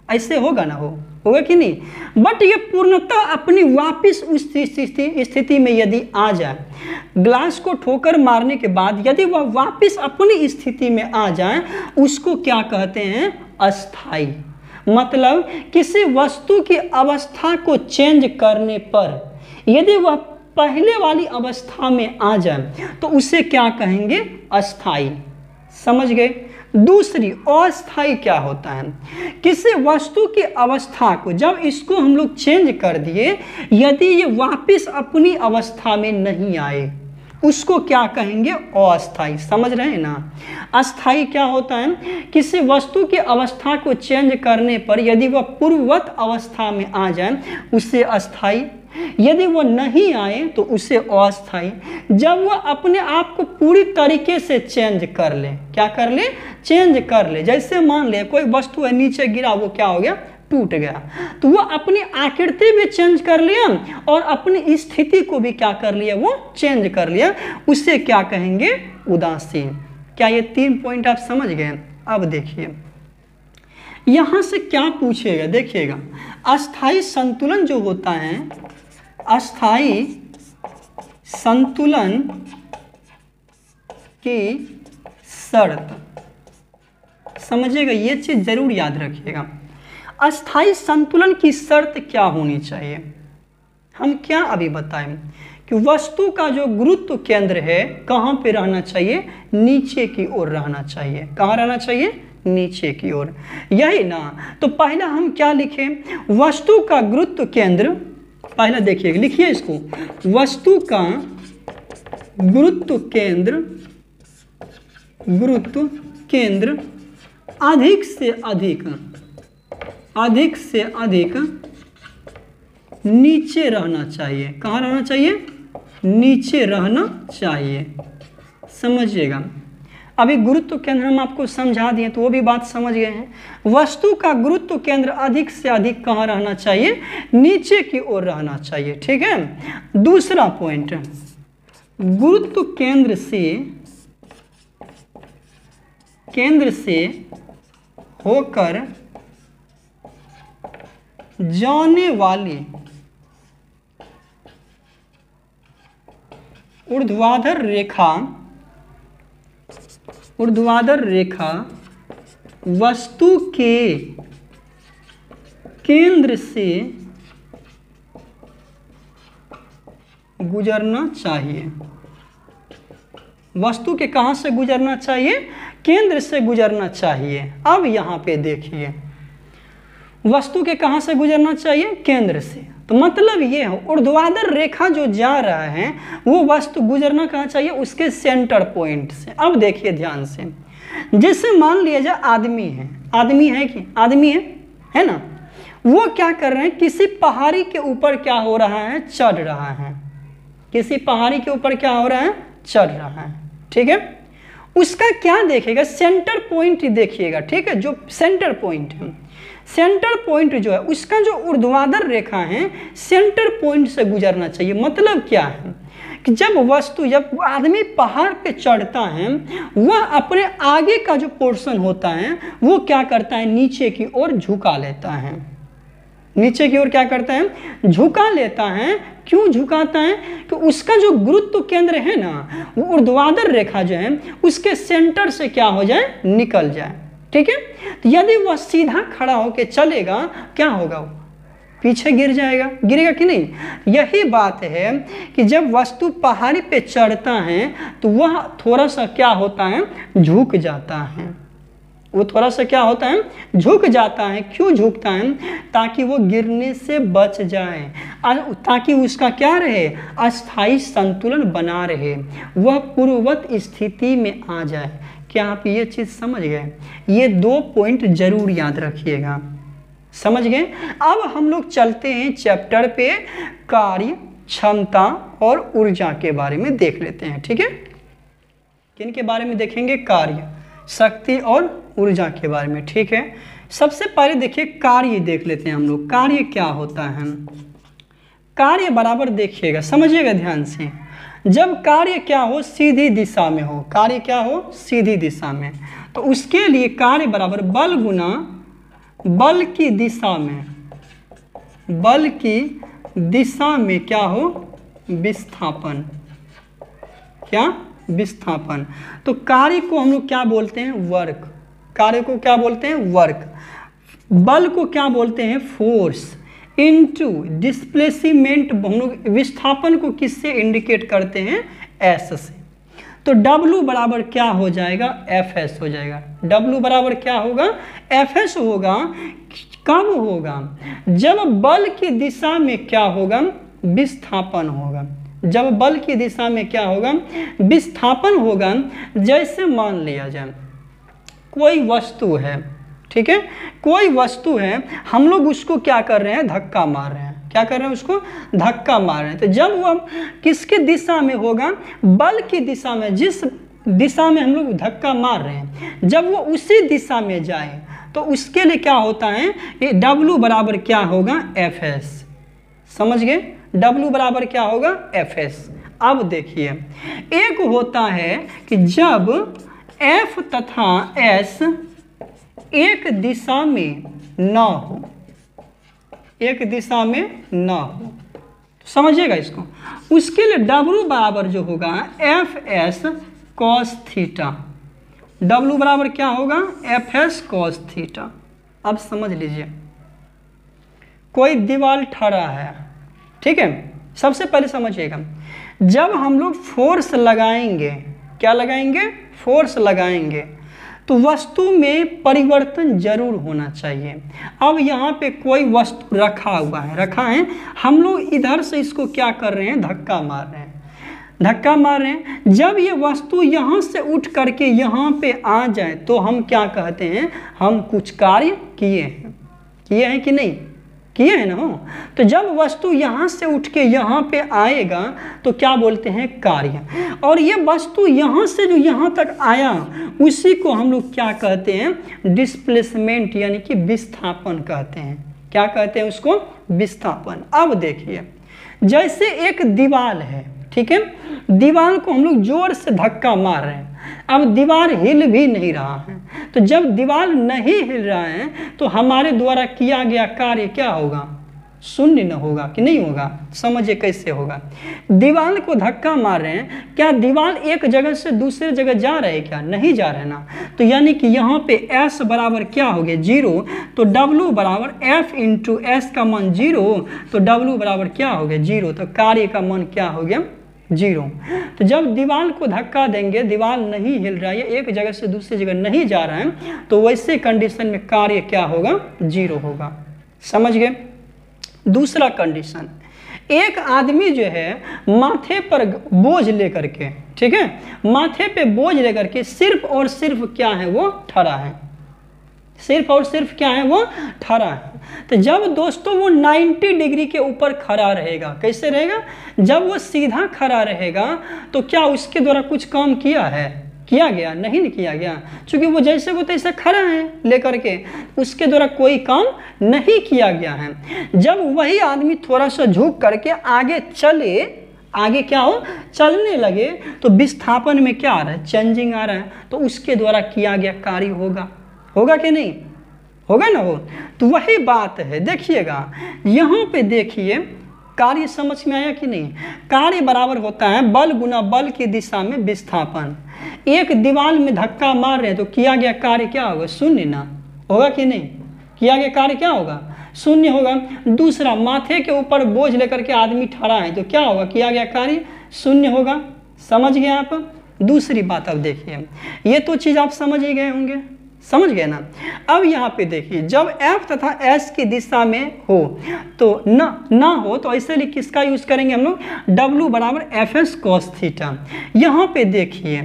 ऐसे होगा ना, होगा कि नहीं? बट ये पूर्णतः अपनी वापस उस स्थिति में यदि आ जाए, ग्लास को ठोकर मारने के बाद यदि वह वापस अपनी स्थिति में आ जाए, उसको क्या कहते हैं? अस्थाई। मतलब किसी वस्तु की अवस्था को चेंज करने पर यदि वह पहले वाली अवस्था में आ जाए तो उसे क्या कहेंगे? अस्थाई। समझ गए? दूसरी अस्थाई क्या होता है? किसी वस्तु की अवस्था को जब इसको हम लोग चेंज कर दिए, यदि ये वापस अपनी अवस्था में नहीं आए, उसको क्या कहेंगे? अस्थाई। समझ रहे हैं ना? अस्थाई क्या होता है? किसी वस्तु की अवस्था को चेंज करने पर यदि वह पूर्ववत अवस्था में आ जाए, उससे अस्थाई। यदि वो नहीं आए तो उसे अस्थाई। जब वो अपने आप को पूरी तरीके से चेंज कर ले, क्या कर ले? चेंज कर ले। जैसे मान ले कोई वस्तु है, नीचे गिरा, वो क्या हो गया? टूट गया। तो वो अपनी आकृति भी चेंज कर लिया और अपनी स्थिति को भी क्या कर लिया? वो चेंज कर लिया। उसे क्या कहेंगे? उदासीन। क्या ये 3 पॉइंट आप समझ गए? अब देखिए यहां से क्या पूछेगा, देखिएगा। अस्थाई संतुलन जो होता है, अस्थाई संतुलन की शर्त, समझिएगा, ये चीज जरूर याद रखिएगा। अस्थाई संतुलन की शर्त क्या होनी चाहिए? हम क्या अभी बताएं कि वस्तु का जो गुरुत्व केंद्र है कहाँ पे रहना चाहिए? नीचे की ओर रहना चाहिए। कहाँ रहना चाहिए? नीचे की ओर, यही ना। तो पहला हम क्या लिखें? वस्तु का गुरुत्व केंद्र, पहला देखिए, लिखिए इसको, वस्तु का गुरुत्व केंद्र अधिक से अधिक नीचे रहना चाहिए। कहाँ रहना चाहिए? नीचे रहना चाहिए। समझिएगा, अभी गुरुत्व केंद्र हम आपको समझा दिए तो वो भी बात समझ गए हैं। वस्तु का गुरुत्व केंद्र अधिक से अधिक कहाँ रहना चाहिए? नीचे की ओर रहना चाहिए, ठीक है। दूसरा पॉइंट, गुरुत्व केंद्र से होकर जाने वाली ऊर्ध्वाधर रेखा वस्तु के केंद्र से गुजरना चाहिए। वस्तु के कहाँ से गुजरना चाहिए? केंद्र से गुजरना चाहिए। अब यहाँ पे देखिए, वस्तु के कहाँ से गुजरना चाहिए? केंद्र से। तो मतलब ये है ऊर्ध्वाधर रेखा जो जा रहा है वो वस्तु गुजरना कहाँ चाहिए? उसके सेंटर पॉइंट से। अब देखिए ध्यान से, जैसे मान लिया जाए आदमी है कि आदमी है ना, वो क्या कर रहे हैं? किसी पहाड़ी के ऊपर क्या हो रहा है? चढ़ रहा है। किसी पहाड़ी के ऊपर क्या हो रहा है? चढ़ रहा है, ठीक है। उसका क्या देखेगा? सेंटर पॉइंट देखिएगा, ठीक है। जो सेंटर पॉइंट है, सेंटर पॉइंट जो है उसका जो ऊर्ध्वाधर रेखा है सेंटर पॉइंट से गुजरना चाहिए। मतलब क्या है कि जब आदमी पहाड़ पे चढ़ता है, वह अपने आगे का जो पोर्शन होता है वो क्या करता है? नीचे की ओर झुका लेता है। नीचे की ओर क्या करता है? झुका लेता है। क्यों झुकाता है? कि उसका जो गुरुत्व केंद्र है ना, वो ऊर्ध्वाधर रेखा जो है उसके सेंटर से क्या हो जाए, निकल जाए। ठीक है, तो यदि वह सीधा खड़ा होकर चलेगा, क्या होगा, वो पीछे गिर जाएगा, गिरेगा कि नहीं। यही बात है कि जब वस्तु पहाड़ी पे चढ़ता है तो वह थोड़ा सा क्या होता है, झुक जाता है। वो थोड़ा सा क्या होता है, झुक जाता है। क्यों झुकता है? ताकि वो गिरने से बच जाए, ताकि उसका क्या रहे, अस्थायी संतुलन बना रहे, वह पूर्ववत स्थिति में आ जाए। क्या आप ये चीज़ समझ गए? ये 2 पॉइंट जरूर याद रखिएगा। समझ गए? अब हम लोग चलते हैं चैप्टर पे, कार्य, क्षमता और ऊर्जा के बारे में देख लेते हैं। ठीक है, किन के बारे में देखेंगे? कार्य, शक्ति और ऊर्जा के बारे में। ठीक है, सबसे पहले देखिए कार्य देख लेते हैं हम लोग। कार्य क्या होता है? कार्य बराबर देखिएगा, समझिएगा ध्यान से। जब कार्य क्या हो, सीधी दिशा में हो, कार्य क्या हो, सीधी दिशा में, तो उसके लिए कार्य बराबर बल गुना बल की दिशा में, बल की दिशा में क्या हो, विस्थापन। क्या? विस्थापन। तो कार्य को हम लोग क्या बोलते हैं? वर्क। कार्य को क्या बोलते हैं? वर्क। बल को क्या बोलते हैं? फोर्स। इनटू डिस्प्लेसमेंट, हम लोग विस्थापन को किससे इंडिकेट करते हैं? एस से। तो W बराबर क्या हो जाएगा? Fs हो जाएगा। W बराबर क्या होगा? Fs होगा। कब होगा? जब बल की दिशा में क्या होगा? विस्थापन होगा। जब बल की दिशा में क्या होगा? विस्थापन होगा। जैसे मान लिया जाए कोई वस्तु है, ठीक है, कोई वस्तु है, हम लोग उसको क्या कर रहे हैं? धक्का मार रहे हैं। क्या कर रहे हैं? उसको धक्का मार रहे हैं। तो जब वह किसके दिशा में होगा? बल की दिशा में। जिस दिशा में हम लोग धक्का मार रहे हैं, जब वो उसी दिशा में जाए तो उसके लिए क्या होता है? ये W बराबर क्या होगा? Fs। समझ गए? W बराबर क्या होगा? Fs। अब देखिए, एक होता है कि जब F तथा S एक दिशा में न हो, एक दिशा में न हो, तो समझिएगा इसको। उसके लिए W बराबर जो होगा Fs cos थीटा। W बराबर क्या होगा? Fs cos theta. अब समझ लीजिए, कोई दीवार ठहरा है, ठीक है, सबसे पहले समझिएगा, जब हम लोग फोर्स लगाएंगे, क्या लगाएंगे? फोर्स लगाएंगे, तो वस्तु में परिवर्तन जरूर होना चाहिए। अब यहाँ पे कोई वस्तु रखा हुआ है, रखा है, हम लोग इधर से इसको क्या कर रहे हैं? धक्का मार रहे हैं, धक्का मार रहे हैं। जब ये वस्तु यहाँ से उठ करके यहाँ पे आ जाए तो हम क्या कहते हैं? हम कुछ कार्य किए हैं। किए हैं कि नहीं? किए हैं ना हो। तो जब वस्तु यहाँ से उठ के यहाँ पे आएगा तो क्या बोलते हैं? कार्य। और ये वस्तु यहाँ से जो यहाँ तक आया उसी को हम लोग क्या कहते हैं? डिस्प्लेसमेंट, यानी कि विस्थापन कहते हैं। क्या कहते हैं उसको? विस्थापन। अब देखिए, जैसे एक दीवार है, ठीक है, दीवार को हम लोग जोर से धक्का मार रहे हैं, अब दीवार हिल भी नहीं रहा है। तो जब दीवार नहीं हिल रहा है तो हमारे द्वारा किया गया कार्य क्या होगा? शून्य न होगा कि नहीं होगा? समझिए कैसे होगा। दीवार को धक्का मार रहे हैं, क्या दीवार एक जगह से दूसरे जगह जा रहे हैं? क्या नहीं जा रहे ना। तो यानी कि यहाँ पे S बराबर क्या हो गया? 0। तो W बराबर F इंटू S का मान 0, तो W बराबर क्या हो गया? 0। तो कार्य का मान क्या हो गया? 0। तो जब दीवार को धक्का देंगे, दीवार नहीं हिल रहा है, एक जगह से दूसरी जगह नहीं जा रहा है, तो वैसे कंडीशन में कार्य क्या होगा? 0 होगा। समझ गए? दूसरा कंडीशन, एक आदमी जो है माथे पर बोझ लेकर के, ठीक है, माथे पे बोझ लेकर के सिर्फ और सिर्फ क्या है? वो ठहरा है। सिर्फ और सिर्फ क्या है? वो ठहरा है। तो जब दोस्तों वो 90 डिग्री के ऊपर खड़ा रहेगा, कैसे रहेगा? जब वो सीधा खड़ा रहेगा तो क्या उसके द्वारा कुछ काम किया है? किया गया? नहीं किया गया, क्योंकि वो जैसे को तैसे खड़ा है लेकर के, उसके द्वारा कोई काम नहीं किया गया है। जब वही आदमी थोड़ा सा झुक करके आगे चले, आगे क्या हो? चलने लगे, तो विस्थापन में क्या आ रहा है? चेंजिंग आ रहा है, तो उसके द्वारा किया गया कार्य होगा। होगा कि नहीं? होगा ना वो। तो वही बात है, देखिएगा यहाँ पे देखिए, कार्य समझ में आया कि नहीं? कार्य बराबर होता है बल गुना बल की दिशा में विस्थापन। एक दीवार में धक्का मार रहे हैं तो किया गया कार्य क्या होगा? शून्य ना होगा कि नहीं? किया गया कार्य क्या होगा? शून्य होगा। दूसरा, माथे के ऊपर बोझ लेकर के आदमी खड़ा है तो क्या होगा? किया गया कार्य शून्य होगा। समझ गए आप? दूसरी बात अब देखिए, ये तो चीज़ आप समझ ही गए होंगे, समझ गए ना? अब यहाँ पे देखिए, जब F तथा S की दिशा में हो तो ना हो तो ऐसे लिए किसका यूज करेंगे हम लोग? W बराबर FS cos थीटा। यहाँ पे देखिए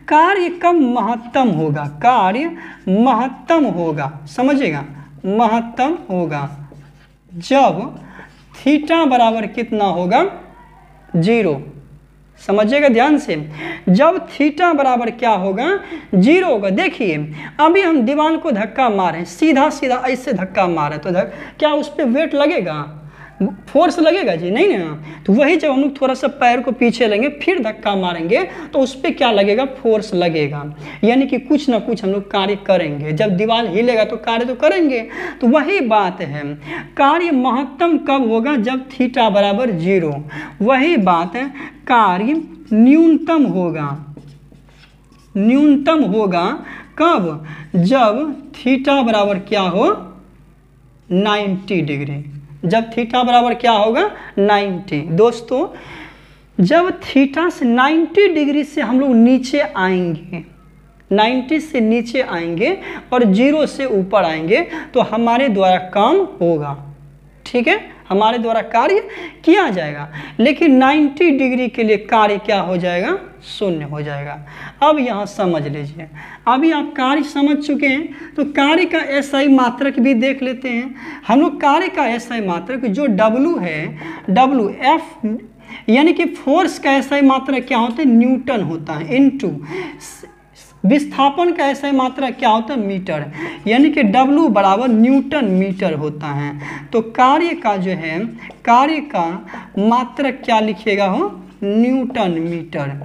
कार्य कब महत्तम होगा? कार्य महत्तम होगा, समझिएगा, महत्तम होगा जब थीटा बराबर कितना होगा? 0। समझिएगा ध्यान से, जब थीटा बराबर क्या होगा? 0 होगा। देखिए अभी हम दीवार को धक्का मारे, सीधा सीधा ऐसे धक्का मारे तो क्या उस पर वेट लगेगा? फोर्स लगेगा जी? नहीं ना। तो वही जब हम लोग थोड़ा सा पैर को पीछे लेंगे फिर धक्का मारेंगे तो उस पर क्या लगेगा? फोर्स लगेगा। यानी कि कुछ ना कुछ हम लोग कार्य करेंगे। जब दीवार हिलेगा तो कार्य तो करेंगे। तो वही बात है, कार्य महत्तम कब होगा? जब थीटा बराबर 0। वही बात है, कार्य न्यूनतम होगा। न्यूनतम होगा कब? जब थीटा बराबर क्या हो? 90 डिग्री। जब थीटा बराबर क्या होगा? 90। दोस्तों जब थीटा से 90 डिग्री से हम लोग नीचे आएंगे, 90 से नीचे आएंगे और 0 से ऊपर आएंगे तो हमारे द्वारा काम होगा, ठीक है, हमारे द्वारा कार्य किया जाएगा। लेकिन 90 डिग्री के लिए कार्य क्या हो जाएगा? शून्य हो जाएगा। अब यहाँ समझ लीजिए, अभी आप कार्य समझ चुके हैं तो कार्य का एसआई मात्रक भी देख लेते हैं हम लोग। कार्य का एसआई मात्रक जो W है, WF यानी कि फोर्स का एसआई मात्रक क्या होता है? न्यूटन होता है, इनटू विस्थापन का एसआई मात्रक क्या होता है? मीटर, यानी कि W बराबर न्यूटन मीटर होता है। तो कार्य का जो है, कार्य का मात्रक क्या लिखेगा हो? Newton metre.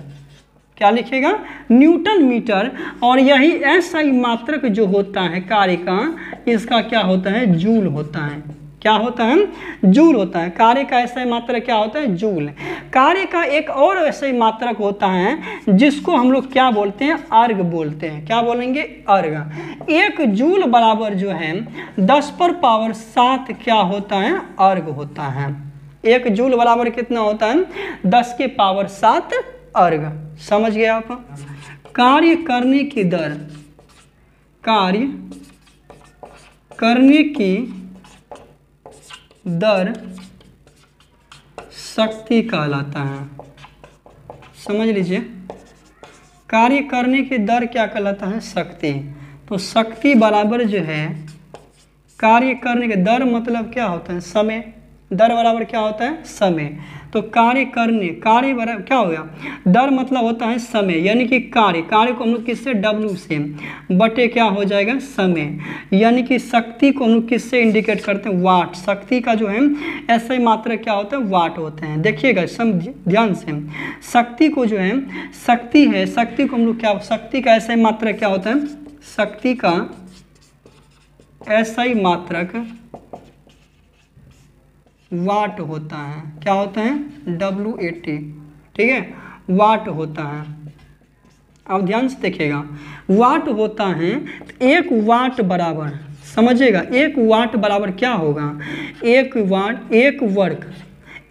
क्या लिखेगा? Newton metre. और यही एसआई मात्रक जो होता है कार्य का, इसका क्या होता है? जूल होता है। क्या होता है? जूल होता है। कार्य का एसआई मात्रक क्या होता है? जूल। कार्य का एक और एसआई मात्रक होता है जिसको हम लोग क्या बोलते हैं? अर्ग बोलते हैं। क्या बोलेंगे? अर्ग। 1 जूल बराबर जो है 10⁻7 क्या होता है? अर्ग होता है। 1 जूल बराबर कितना होता है? 10⁻7 अर्ग। समझ गए आप? कार्य करने की दर, कार्य करने की दर शक्ति कहलाता है। समझ लीजिए, कार्य करने की दर क्या कहलाता है? शक्ति। तो शक्ति बराबर जो है कार्य करने की दर मतलब क्या होता है? समय। दर बराबर क्या होता है? समय। तो कार्य करने, कार्य बराबर क्या हो गया? दर मतलब होता है समय, यानी कि कार्य को हम लोग किससे? W से, बटे क्या हो जाएगा? समय। यानी कि शक्ति को हम लोग किससे इंडिकेट करते हैं? वाट। शक्ति का जो है ऐसा मात्रा क्या होता है? वाट होते हैं। देखिएगा समझिए ध्यान से, शक्ति को जो है, शक्ति है, शक्ति को हम लोग क्या, शक्ति का ऐसा मात्रा क्या होता है? शक्ति का ऐसा मात्रक वाट होता है। क्या होता है? W80, ठीक है, वाट होता है। अब ध्यान से देखिएगा, वाट होता है। 1 वाट बराबर, समझिएगा, 1 वाट बराबर क्या होगा? 1 वाट, 1 वर्ग,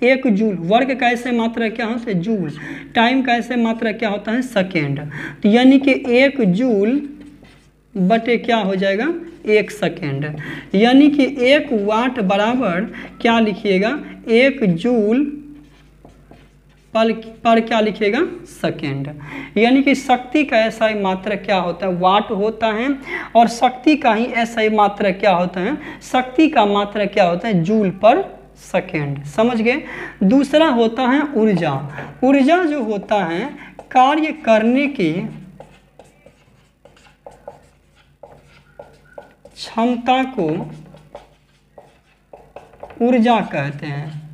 1 जूल। वर्ग का ऐसे मात्रा क्या होता है? जूल। टाइम का ऐसे मात्रा क्या होता है? सेकेंड। तो यानी कि 1 जूल बटे क्या हो जाएगा? 1 सेकेंड। यानी कि 1 वाट बराबर क्या लिखिएगा? 1 जूल पर क्या लिखिएगा? सेकेंड। यानी कि शक्ति का ऐसा ही मात्रा क्या होता है? वाट होता है। और शक्ति का ही ऐसा ही मात्रा क्या होता है? शक्ति का मात्रा क्या होता है? जूल पर सेकेंड। समझ गए? दूसरा होता है ऊर्जा। ऊर्जा जो होता है कार्य करने की क्षमता को ऊर्जा कहते हैं।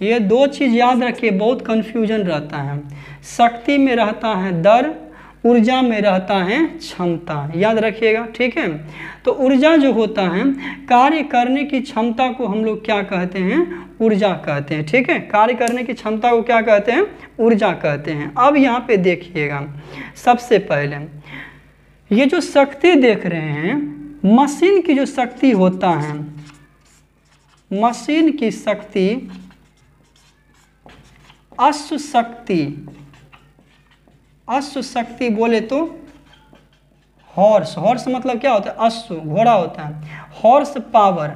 ये 2 चीज याद रखिए, बहुत कंफ्यूजन रहता है। शक्ति में रहता है दर, ऊर्जा में रहता है क्षमता, याद रखिएगा, ठीक है। तो ऊर्जा जो होता है, कार्य करने की क्षमता को हम लोग क्या कहते हैं, ऊर्जा कहते हैं, ठीक है। कार्य करने की क्षमता को क्या कहते हैं, ऊर्जा कहते हैं। अब यहाँ पे देखिएगा, सबसे पहले ये जो शक्ति देख रहे हैं, मशीन की जो शक्ति होता है, मशीन की शक्ति, अश्व शक्ति, अश्व शक्ति बोले तो हॉर्स, हॉर्स मतलब क्या होता है, अश्व, घोड़ा होता है। हॉर्स पावर,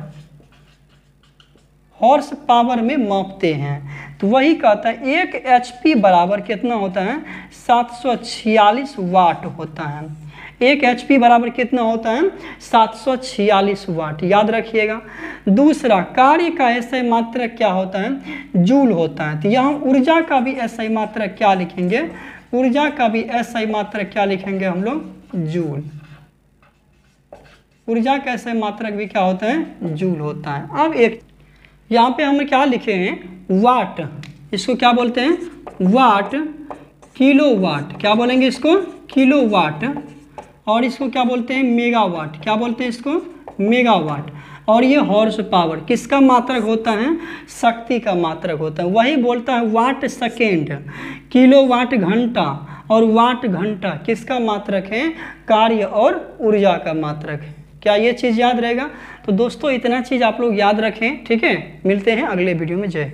हॉर्स पावर में मापते हैं, तो वही कहता है 1 HP बराबर कितना होता है, 746 वाट होता है। 1 HP बराबर कितना होता है, 746 वाट, याद रखिएगा। दूसरा, कार्य का SI मात्रक क्या होता है, जूल होता है। तो यहाँ ऊर्जा का भी SI मात्रक क्या लिखेंगे, ऊर्जा का भी SI मात्रक क्या लिखेंगे हम लोग, जूल। ऊर्जा का SI मात्रक भी क्या होता है, जूल होता है। अब एक यहाँ पे हम क्या लिखे हैं, वाट, इसको क्या बोलते हैं, वाट, किलोवाट, क्या बोलेंगे इसको, किलोवाट, और इसको क्या बोलते हैं, मेगावाट, क्या बोलते हैं इसको, मेगावाट। और ये हॉर्स पावर किसका मात्रक होता है, शक्ति का मात्रक होता है। वही बोलता है वाट सेकेंड, किलोवाट घंटा, और वाट घंटा किसका मात्रक है, कार्य और ऊर्जा का मात्रक है। क्या ये चीज़ याद रहेगा। तो दोस्तों इतना चीज़ आप लोग याद रखें, ठीक है। मिलते हैं अगले वीडियो में, जय।